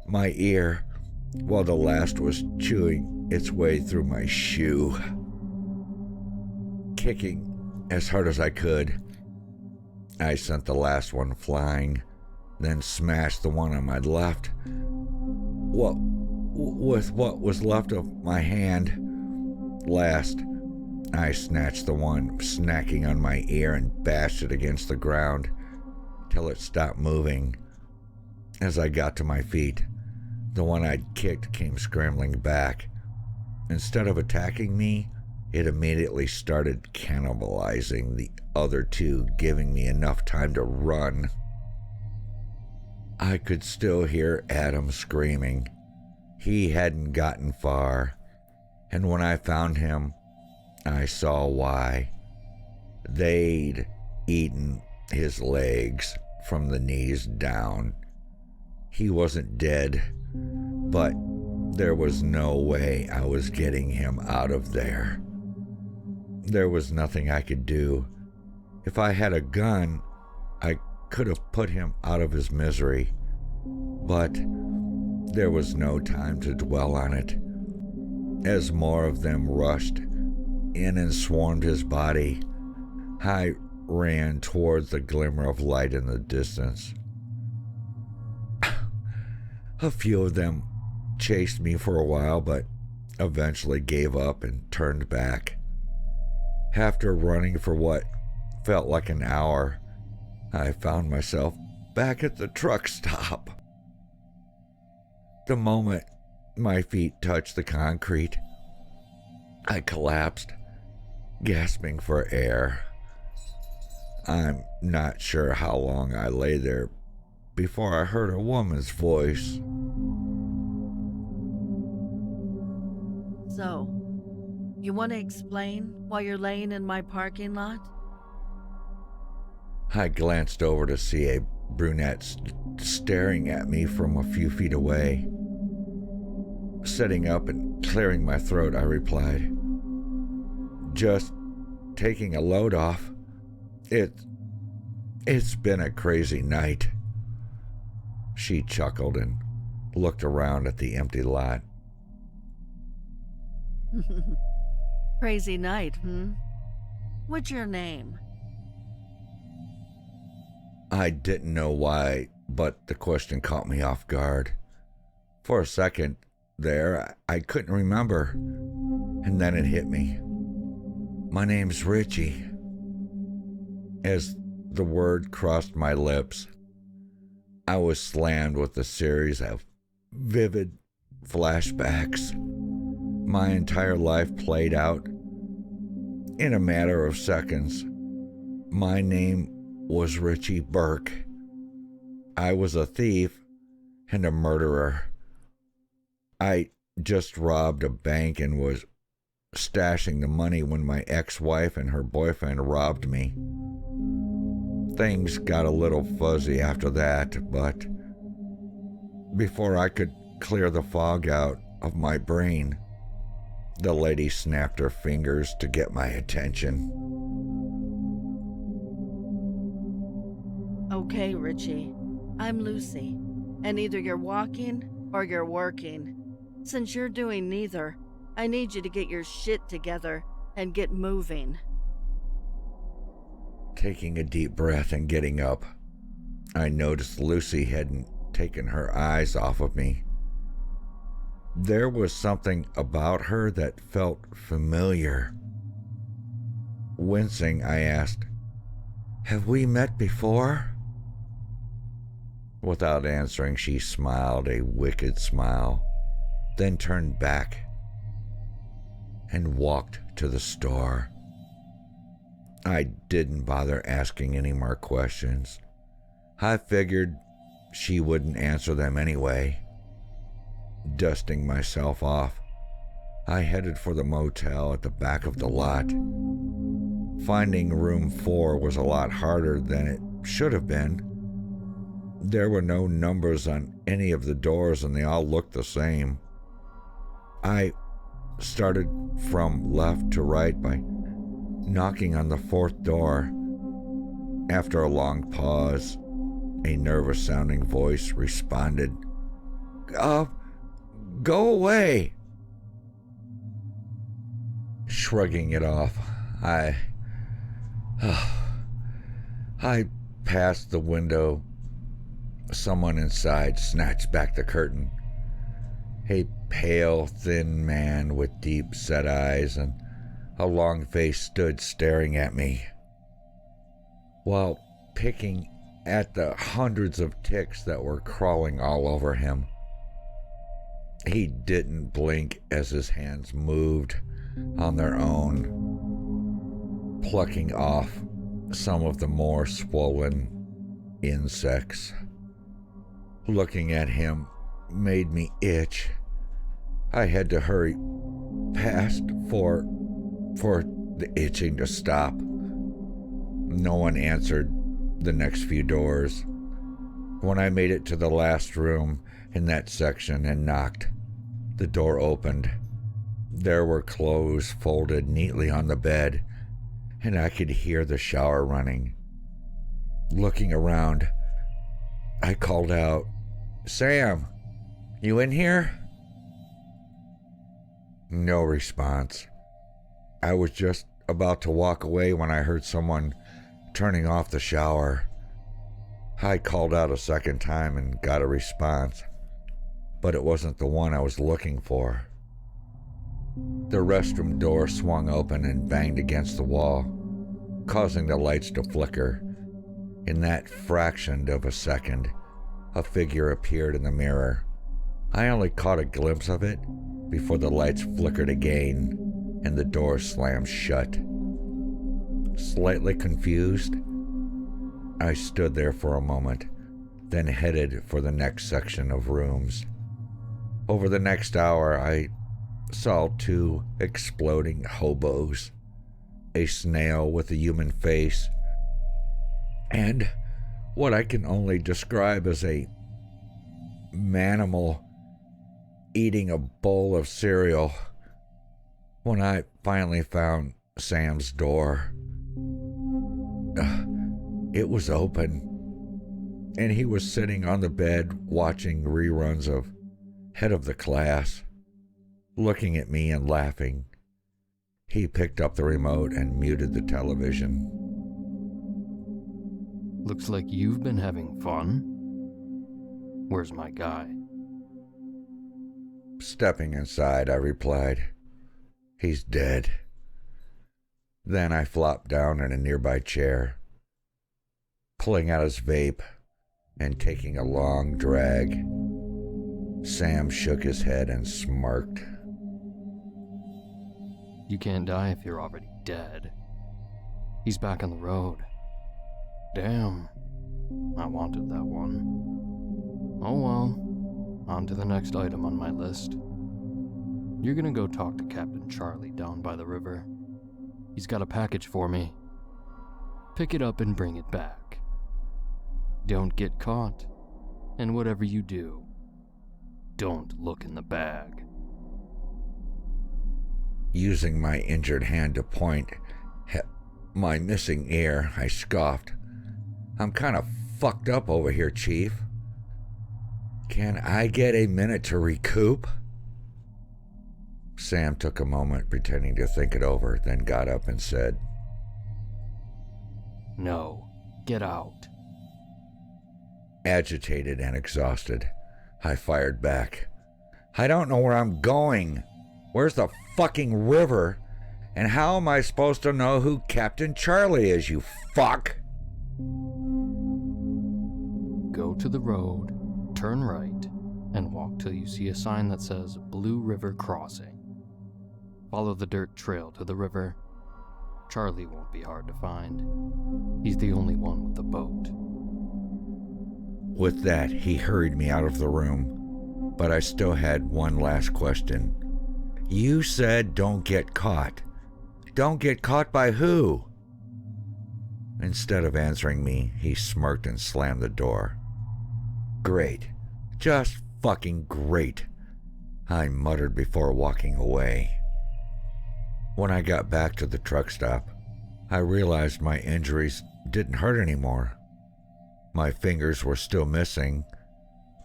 my ear, while the last was chewing its way through my shoe. Kicking as hard as I could, I sent the last one flying, then smashed the one on my left. With what was left of my hand last, I snatched the one snacking on my ear and bashed it against the ground till it stopped moving. As I got to my feet, the one I'd kicked came scrambling back. Instead of attacking me, it immediately started cannibalizing the other 2, giving me enough time to run. I could still hear Adam screaming. He hadn't gotten far, and when I found him, I saw why. They'd eaten his legs from the knees down. He wasn't dead, but there was no way I was getting him out of there. There was nothing I could do. If I had a gun, I could have put him out of his misery, but there was no time to dwell on it. As more of them rushed in and swarmed his body, I ran towards the glimmer of light in the distance. A few of them chased me for a while, but eventually gave up and turned back. After running for what felt like an hour, I found myself back at the truck stop. The moment my feet touched the concrete, I collapsed, gasping for air. I'm not sure how long I lay there before I heard a woman's voice. So, you want to explain why you're laying in my parking lot? I glanced over to see a brunette staring at me from a few feet away. Sitting up and clearing my throat, I replied, "Just taking a load off. It's been a crazy night." She chuckled and looked around at the empty lot. Crazy night, What's your name? I didn't know why, but the question caught me off guard. For a second there, I couldn't remember, and then it hit me. "My name's Richie." As the word crossed my lips, I was slammed with a series of vivid flashbacks. My entire life played out in a matter of seconds. My name was Richie Burke. I was a thief and a murderer. I just robbed a bank and was stashing the money when my ex-wife and her boyfriend robbed me. Things got a little fuzzy after that, but before I could clear the fog out of my brain, the lady snapped her fingers to get my attention. Okay, Richie. I'm Lucy, and either you're walking or you're working. Since you're doing neither, I need you to get your shit together and get moving. Taking a deep breath and getting up, I noticed Lucy hadn't taken her eyes off of me. There was something about her that felt familiar. Wincing, I asked, "Have we met before?" Without answering, she smiled a wicked smile, then turned back and walked to the store. I didn't bother asking any more questions. I figured she wouldn't answer them anyway. Dusting myself off, I headed for the motel at the back of the lot. Finding room 4 was a lot harder than it should have been. There were no numbers on any of the doors and they all looked the same. I started from left to right by knocking on the 4th door. After a long pause, a nervous-sounding voice responded, Go away." Shrugging it off, I passed the window. Someone inside snatched back the curtain. A pale, thin man with deep-set eyes and a long face stood staring at me, while picking at the hundreds of ticks that were crawling all over him. He didn't blink as his hands moved on their own, plucking off some of the more swollen insects. Looking at him made me itch. I had to hurry past for the itching to stop. No one answered the next few doors. When I made it to the last room in that section and knocked, the door opened. There were clothes folded neatly on the bed, and I could hear the shower running. Looking around, I called out, "Sam, you in here?" No response. I was just about to walk away when I heard someone turning off the shower. I called out a second time and got a response, but it wasn't the one I was looking for. The restroom door swung open and banged against the wall, causing the lights to flicker. In that fraction of a second, a figure appeared in the mirror. I only caught a glimpse of it before the lights flickered again and the door slammed shut. Slightly confused, I stood there for a moment, then headed for the next section of rooms. Over the next hour, I saw 2 exploding hobos, a snail with a human face, and what I can only describe as a manimal eating a bowl of cereal. When I finally found Sam's door, it was open, and he was sitting on the bed watching reruns of Head of the Class, looking at me and laughing. He picked up the remote and muted the television. Looks like you've been having fun. Where's my guy? Stepping inside, I replied, "He's dead." Then I flopped down in a nearby chair, pulling out his vape and taking a long drag. Sam shook his head and smirked. You can't die if you're already dead. He's back on the road. Damn, I wanted that one. Oh well, on to the next item on my list. You're gonna go talk to Captain Charlie down by the river. He's got a package for me. Pick it up and bring it back. Don't get caught, and whatever you do, don't look in the bag. Using my injured hand to point at my missing ear, I scoffed. "I'm kind of fucked up over here, Chief. Can I get a minute to recoup?" Sam took a moment pretending to think it over, then got up and said, No, get out. Agitated and exhausted, I fired back. I don't know where I'm going. Where's the fucking river? And how am I supposed to know who Captain Charlie is, you fuck? Go to the road, turn right, and walk till you see a sign that says Blue River Crossing. Follow the dirt trail to the river. Charlie won't be hard to find. He's the only one with the boat. With that, he hurried me out of the room, but I still had one last question. You said don't get caught. Don't get caught by who? Instead of answering me, he smirked and slammed the door. Great. Just fucking great, I muttered before walking away. When I got back to the truck stop, I realized my injuries didn't hurt anymore. My fingers were still missing,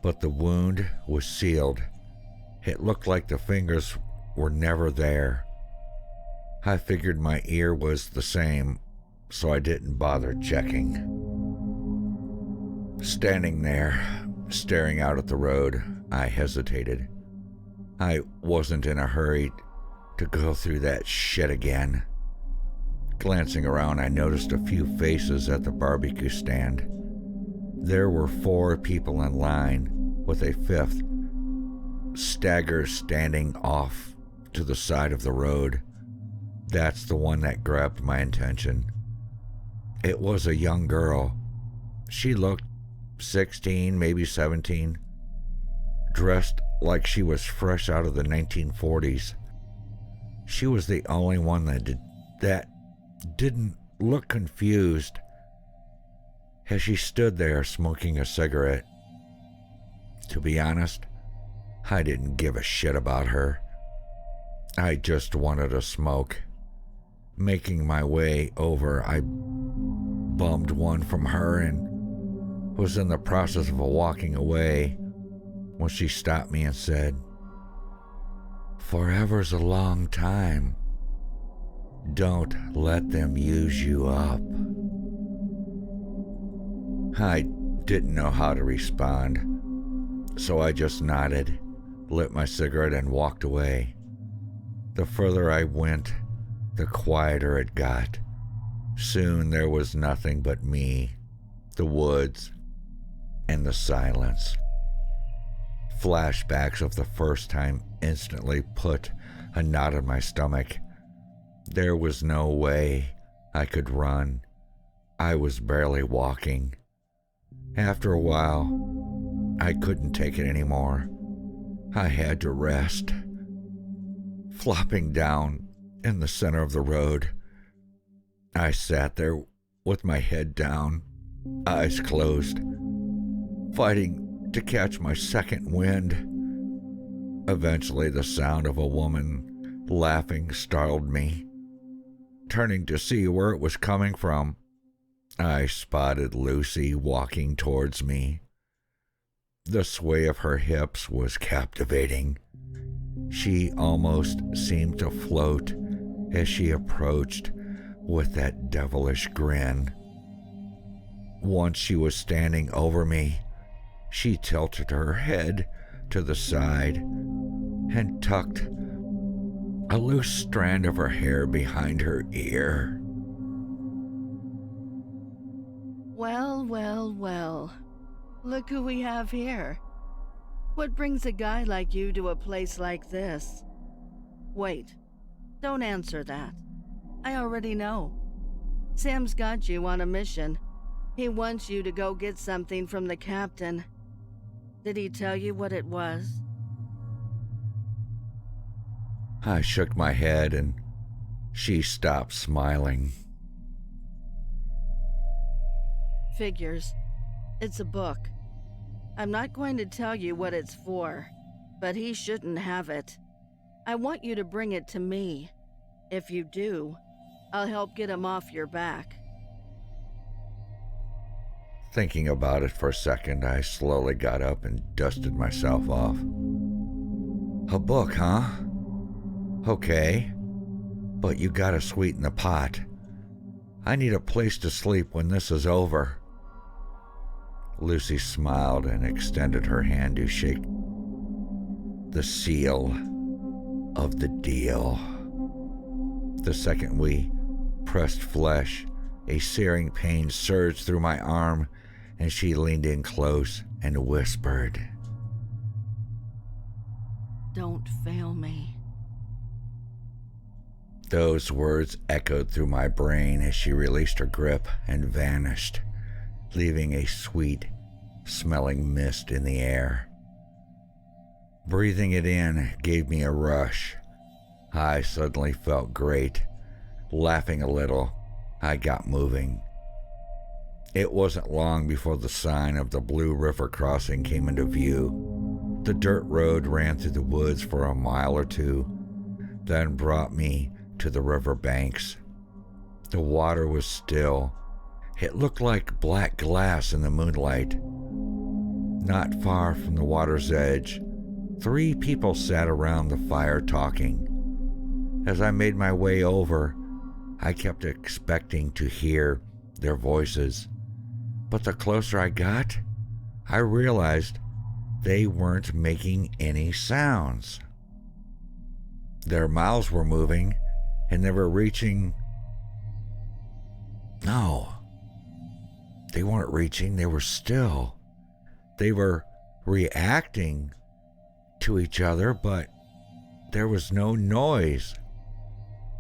but the wound was sealed. It looked like the fingers were never there. I figured my ear was the same, so I didn't bother checking. Standing there, staring out at the road, I hesitated. I wasn't in a hurry to go through that shit again. Glancing around, I noticed a few faces at the barbecue stand. There were 4 people in line, with a 5th stagger standing off to the side of the road. That's the one that grabbed my attention. It was a young girl. She looked 16, maybe 17, dressed like she was fresh out of the 1940s. She was the only one that didn't look confused as she stood there smoking a cigarette. To be honest, I didn't give a shit about her. I just wanted a smoke. Making my way over, I bummed one from her and was in the process of walking away when she stopped me and said, "Forever's a long time. Don't let them use you up." I didn't know how to respond, so I just nodded, lit my cigarette, and walked away. The further I went, the quieter it got. Soon there was nothing but me, the woods, and the silence. Flashbacks of the first time instantly put a knot in my stomach. There was no way I could run. I was barely walking. After a while, I couldn't take it anymore. I had to rest. Flopping down in the center of the road, I sat there with my head down, eyes closed, fighting to catch my second wind. Eventually, the sound of a woman laughing startled me. Turning to see where it was coming from, I spotted Lucy walking towards me. The sway of her hips was captivating. She almost seemed to float as she approached with that devilish grin. Once she was standing over me, she tilted her head to the side and tucked a loose strand of her hair behind her ear. Well, well, well. Look who we have here. What brings a guy like you to a place like this? Wait, don't answer that. I already know. Sam's got you on a mission. He wants you to go get something from the captain. Did he tell you what it was? I shook my head and she stopped smiling. Figures. It's a book. I'm not going to tell you what it's for, but he shouldn't have it. I want you to bring it to me. If you do, I'll help get him off your back. Thinking about it for a second, I slowly got up and dusted myself off. A book, huh? Okay. But you gotta sweeten the pot. I need a place to sleep when this is over. Lucy smiled and extended her hand to shake the seal of the deal. The second we pressed flesh, a searing pain surged through my arm, and she leaned in close and whispered, "Don't fail me." Those words echoed through my brain as she released her grip and vanished, leaving a sweet smelling mist in the air. Breathing it in gave me a rush. I suddenly felt great. Laughing a little, I got moving. It wasn't long before the sign of the Blue River Crossing came into view. The dirt road ran through the woods for a mile or two, then brought me to the river banks. The water was still. It looked like black glass in the moonlight. Not far from the water's edge, 3 people sat around the fire talking. As I made my way over, I kept expecting to hear their voices, but the closer I got, I realized they weren't making any sounds. Their mouths were moving, and they were reaching. No, they weren't reaching, they were still. They were reacting to each other, but there was no noise.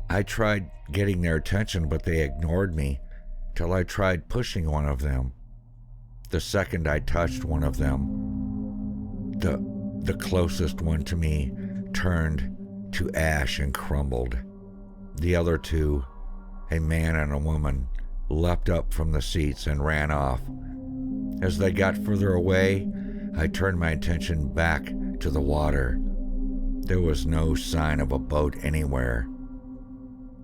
I tried getting their attention, but they ignored me till I tried pushing one of them. The second I touched one of them, the closest one to me turned to ash and crumbled. The other 2, a man and a woman, leapt up from the seats and ran off. As they got further away, I turned my attention back to the water. There was no sign of a boat anywhere.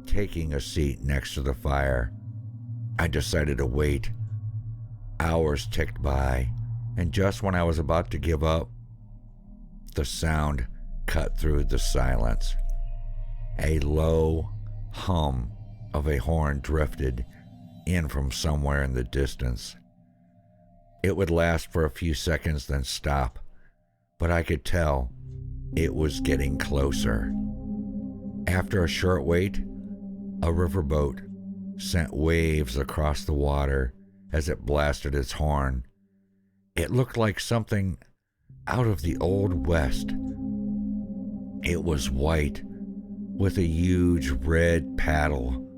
Taking a seat next to the fire, I decided to wait. Hours ticked by, and just when I was about to give up, the sound cut through the silence. A low hum of a horn drifted in from somewhere in the distance. It would last for a few seconds, then stop, but I could tell it was getting closer. After a short wait, a riverboat sent waves across the water as it blasted its horn. It looked like something out of the Old West. It was white, with a huge red paddle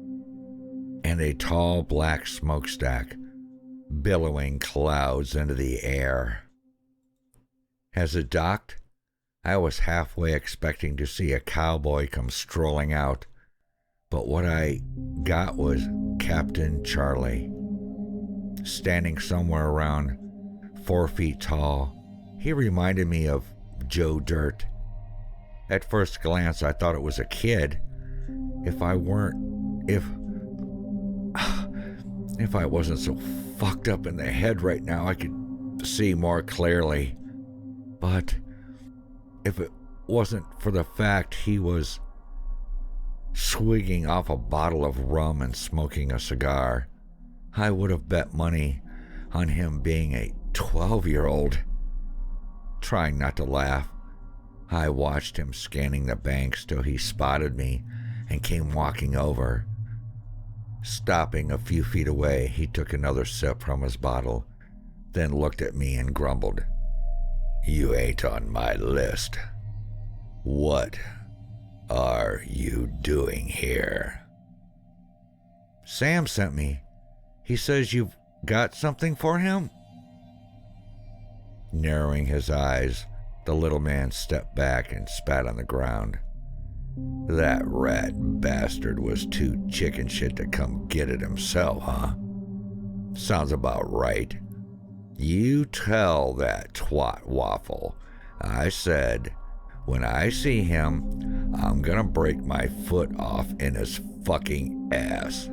and a tall black smokestack billowing clouds into the air. As it docked, I was halfway expecting to see a cowboy come strolling out, but what I got was Captain Charlie. Standing somewhere around 4 feet tall, he reminded me of Joe Dirt. At first glance, I thought it was a kid. If I wasn't so fucked up in the head right now, I could see more clearly. But if it wasn't for the fact he was swigging off a bottle of rum and smoking a cigar, I would have bet money on him being a 12-year-old. Trying not to laugh, I watched him scanning the banks till he spotted me and came walking over. Stopping a few feet away, he took another sip from his bottle, then looked at me and grumbled, "You ain't on my list. What are you doing here?" "Sam sent me. He says you've got something for him?" Narrowing his eyes, the little man stepped back and spat on the ground. "That rat bastard was too chicken shit to come get it himself, huh? Sounds about right. You tell that twat Waffle I said when I see him, I'm gonna break my foot off in his fucking ass.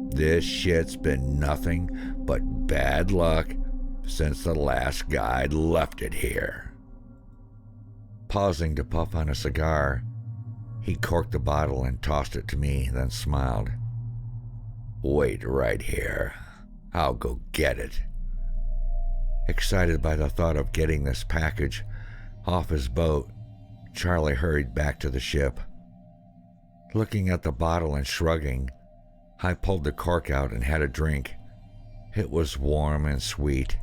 This shit's been nothing but bad luck since the last guy left it here." Pausing to puff on a cigar, he corked the bottle and tossed it to me, then smiled. "Wait right here. I'll go get it." Excited by the thought of getting this package off his boat, Charlie hurried back to the ship. Looking at the bottle and shrugging, I pulled the cork out and had a drink. It was warm and sweet,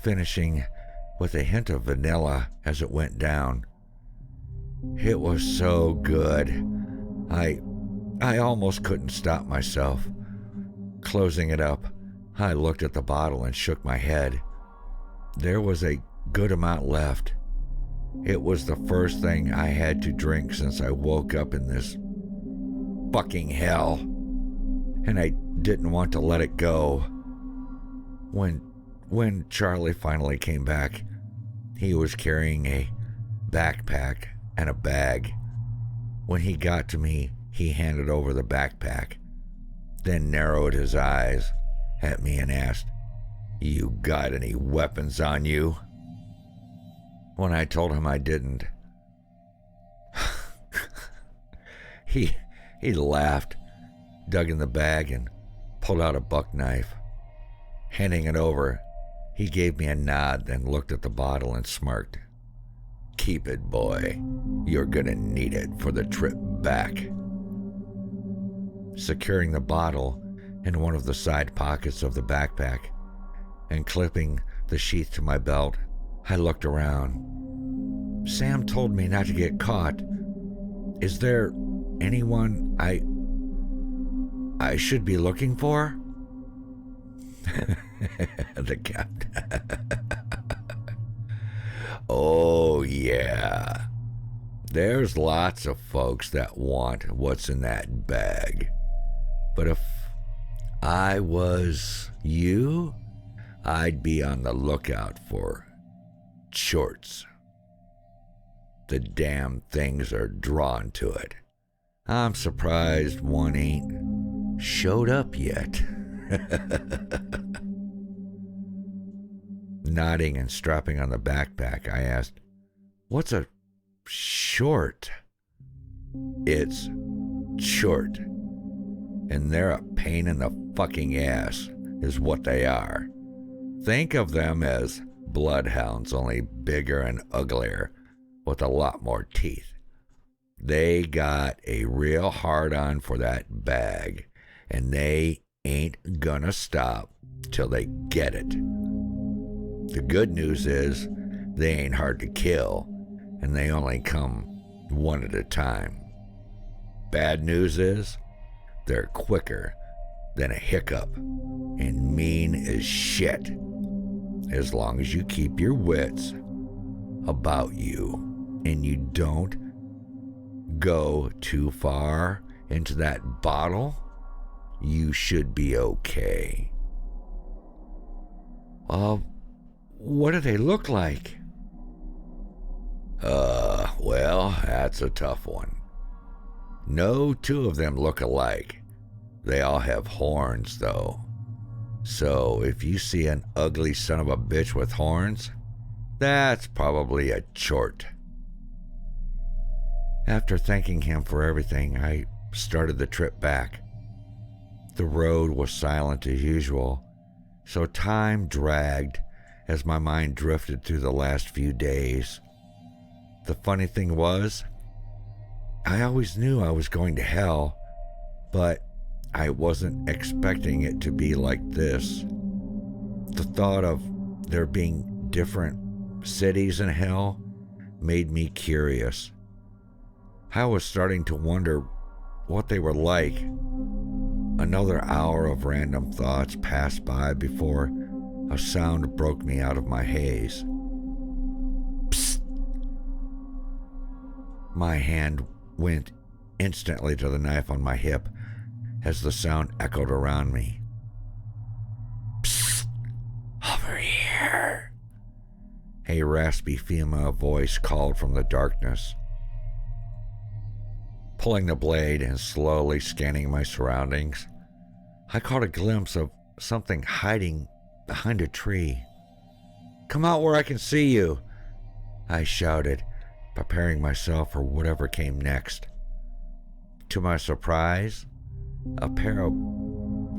finishing with a hint of vanilla as it went down. It was so good. I almost couldn't stop myself. Closing it up, I looked at the bottle and shook my head. There was a good amount left. It was the first thing I had to drink since I woke up in this fucking hell, and I didn't want to let it go. When Charlie finally came back, he was carrying a backpack and a bag. When he got to me, he handed over the backpack, then narrowed his eyes at me and asked, "You got any weapons on you?" When I told him I didn't, he laughed, dug in the bag, and pulled out a buck knife. Handing it over, he gave me a nod, then looked at the bottle and smirked. "Keep it, boy. You're gonna need it for the trip back." Securing the bottle in one of the side pockets of the backpack and clipping the sheath to my belt, I looked around. Sam told me not to get caught. Is there anyone I should be looking for? The captain. Oh, yeah. There's lots of folks that want what's in that bag. But if I was you, I'd be on the lookout for shorts. The damn things are drawn to it. I'm surprised one ain't showed up yet. Nodding and strapping on the backpack, I asked, "What's a short?" "It's short, and they're a pain in the fucking ass, is what they are. Think of them as bloodhounds, only bigger and uglier, with a lot more teeth. They got a real hard-on for that bag, and they ain't gonna stop till they get it. The good news is they ain't hard to kill, and they only come one at a time. Bad news is they're quicker than a hiccup and mean as shit, as long as you keep your wits about you and you don't go too far into that bottle, you should be okay." What do they look like? Well, that's a tough one. No two of them look alike. They all have horns, though. So if you see an ugly son of a bitch with horns, that's probably a chort. After thanking him for everything, I started the trip back. The road was silent as usual, so time dragged as my mind drifted through the last few days. The funny thing was, I always knew I was going to hell, but I wasn't expecting it to be like this. The thought of there being different cities in hell made me curious. I was starting to wonder what they were like. Another hour of random thoughts passed by before a sound broke me out of my haze. Psst! My hand went instantly to the knife on my hip as the sound echoed around me. "Psst! Over here!" A raspy female voice called from the darkness. Pulling the blade and slowly scanning my surroundings, I caught a glimpse of something hiding behind a tree. "Come out where I can see you," I shouted, preparing myself for whatever came next. To my surprise, a pair of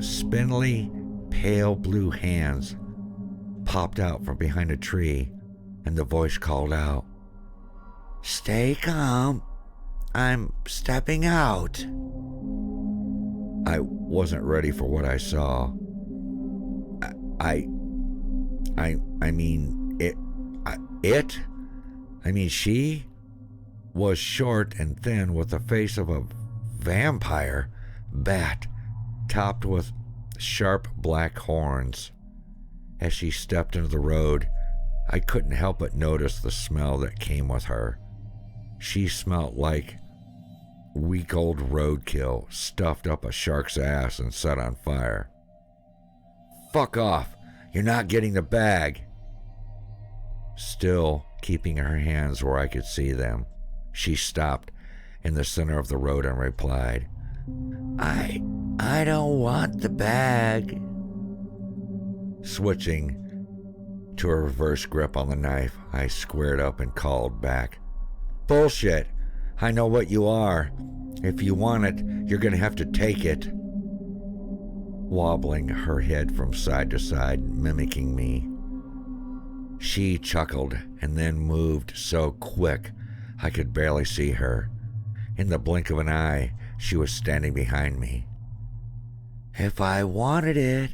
spindly, pale blue hands popped out from behind a tree, and the voice called out, Stay calm. I'm stepping out. I wasn't ready for what I saw. I mean, she was short and thin with the face of a vampire bat topped with sharp black horns. As she stepped into the road, I couldn't help but notice the smell that came with her. She smelled like week-old roadkill stuffed up a shark's ass and set on fire. Fuck off! You're not getting the bag! Still keeping her hands where I could see them, she stopped in the center of the road and replied, I don't want the bag. Switching to a reverse grip on the knife, I squared up and called back, Bullshit! I know what you are. If you want it, you're gonna have to take it. Wobbling her head from side to side, mimicking me. She chuckled and then moved so quick I could barely see her. In the blink of an eye, she was standing behind me. If I wanted it,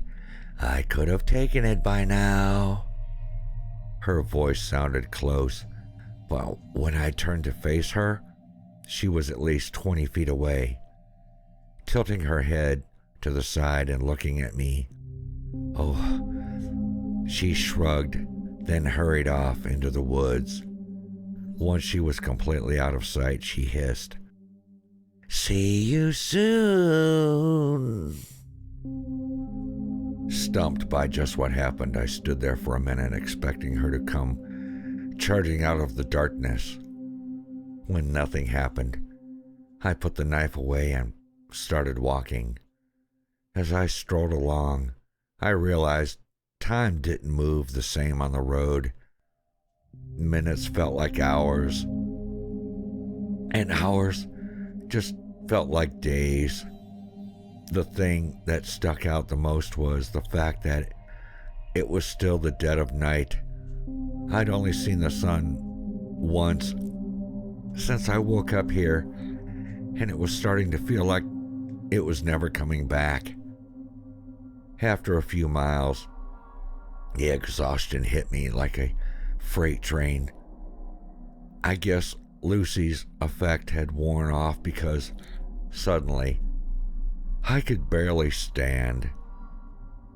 I could have taken it by now. Her voice sounded close, but when I turned to face her, she was at least 20 feet away, tilting her head to the side and looking at me. Oh, she shrugged, then hurried off into the woods. Once she was completely out of sight, she hissed, See you soon. Stumped by just what happened, I stood there for a minute expecting her to come charging out of the darkness. When nothing happened, I put the knife away and started walking. As I strolled along, I realized time didn't move the same on the road. Minutes felt like hours, and hours just felt like days. The thing that stuck out the most was the fact that it was still the dead of night. I'd only seen the sun once since I woke up here, and it was starting to feel like it was never coming back. After a few miles, the exhaustion hit me like a freight train. I guess Lucy's effect had worn off because suddenly I could barely stand.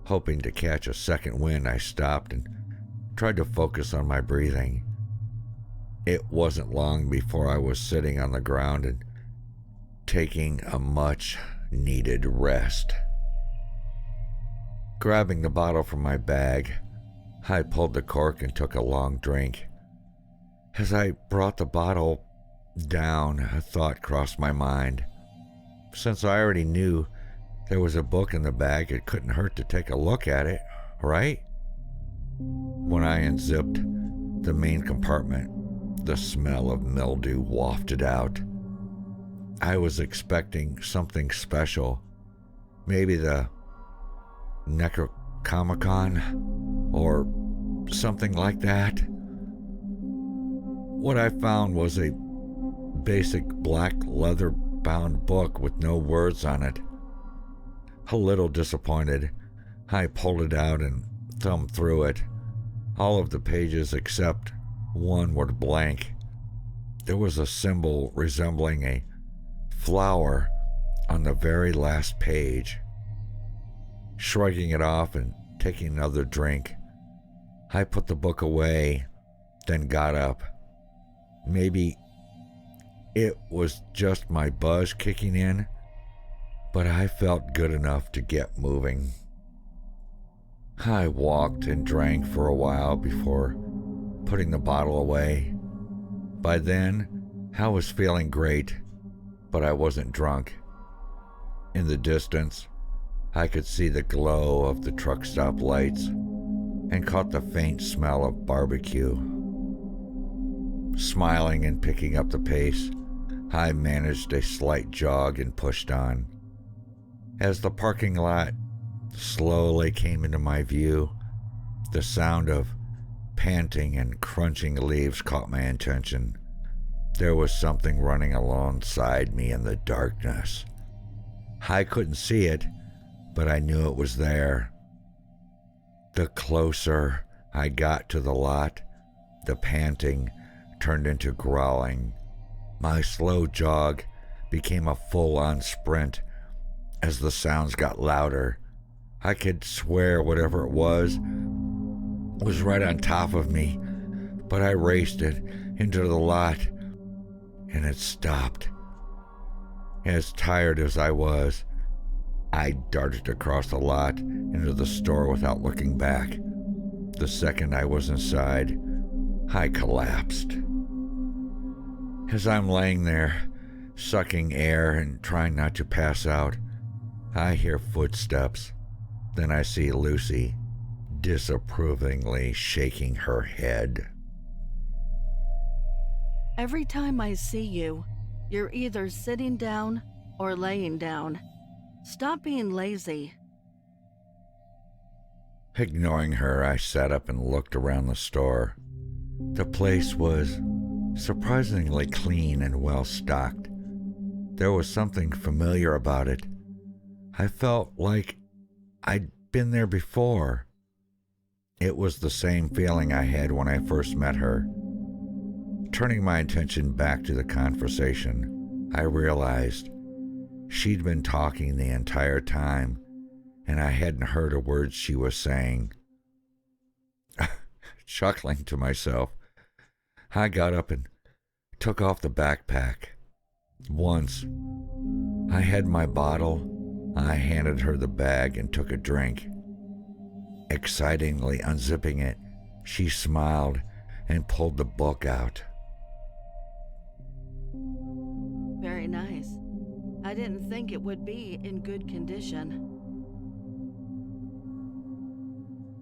Hoping to catch a second wind, I stopped and tried to focus on my breathing. It wasn't long before I was sitting on the ground and taking a much-needed rest. Grabbing the bottle from my bag, I pulled the cork and took a long drink. As I brought the bottle down, a thought crossed my mind. Since I already knew there was a book in the bag, it couldn't hurt to take a look at it, right? When I unzipped the main compartment, the smell of mildew wafted out. I was expecting something special, maybe the Necronomicon or something like that. What I found was a basic black leather-bound book with no words on it. A little disappointed, I pulled it out and thumbed through it. All of the pages except one were blank. There was a symbol resembling a flower on the very last page. Shrugging it off and taking another drink, I put the book away, then got up. Maybe it was just my buzz kicking in, but I felt good enough to get moving. I walked and drank for a while before putting the bottle away. By then, I was feeling great, but I wasn't drunk. In the distance, I could see the glow of the truck stop lights and caught the faint smell of barbecue. Smiling and picking up the pace, I managed a slight jog and pushed on. As the parking lot slowly came into my view, The sound of panting and crunching leaves caught my attention. There was something running alongside me in the darkness. I couldn't see it, but I knew it was there. The closer I got to the lot, the panting turned into growling. My slow jog became a full-on sprint as the sounds got louder. I could swear whatever it was right on top of me, but I raced it into the lot, and it stopped. As tired as I was, I darted across the lot into the store without looking back. The second I was inside, I collapsed. As I'm laying there, sucking air and trying not to pass out, I hear footsteps. Then I see Lucy disapprovingly shaking her head. Every time I see you, you're either sitting down or laying down. Stop being lazy. Ignoring her, I sat up and looked around the store. The place was surprisingly clean and well stocked. There was something familiar about it. I felt like I'd been there before. It was the same feeling I had when I first met her. Turning my attention back to the conversation, I realized she'd been talking the entire time, and I hadn't heard a word she was saying. Chuckling to myself, I got up and took off the backpack. Once I had my bottle, I handed her the bag and took a drink. Excitingly unzipping it, she smiled and pulled the book out. Very nice. I didn't think it would be in good condition.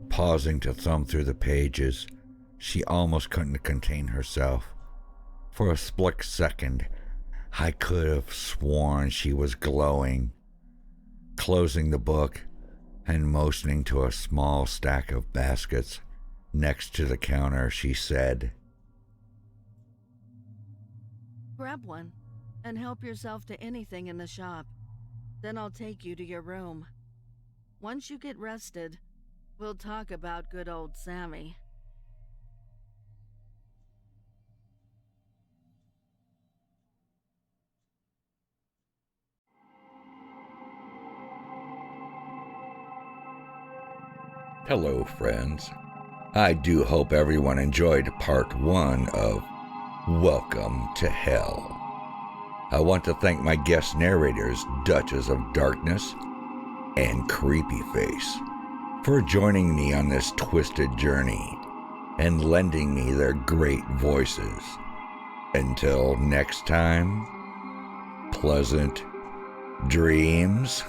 Pausing to thumb through the pages, she almost couldn't contain herself. For a split second, I could have sworn she was glowing. Closing the book and motioning to a small stack of baskets next to the counter, she said, Grab one and help yourself to anything in the shop. Then I'll take you to your room. Once you get rested, we'll talk about good old Sammy. Hello, friends. I do hope everyone enjoyed part 1 of Welcome to Hell. I want to thank my guest narrators, Duchess of Darkness and Creepy Face, for joining me on this twisted journey and lending me their great voices. Until next time, pleasant dreams.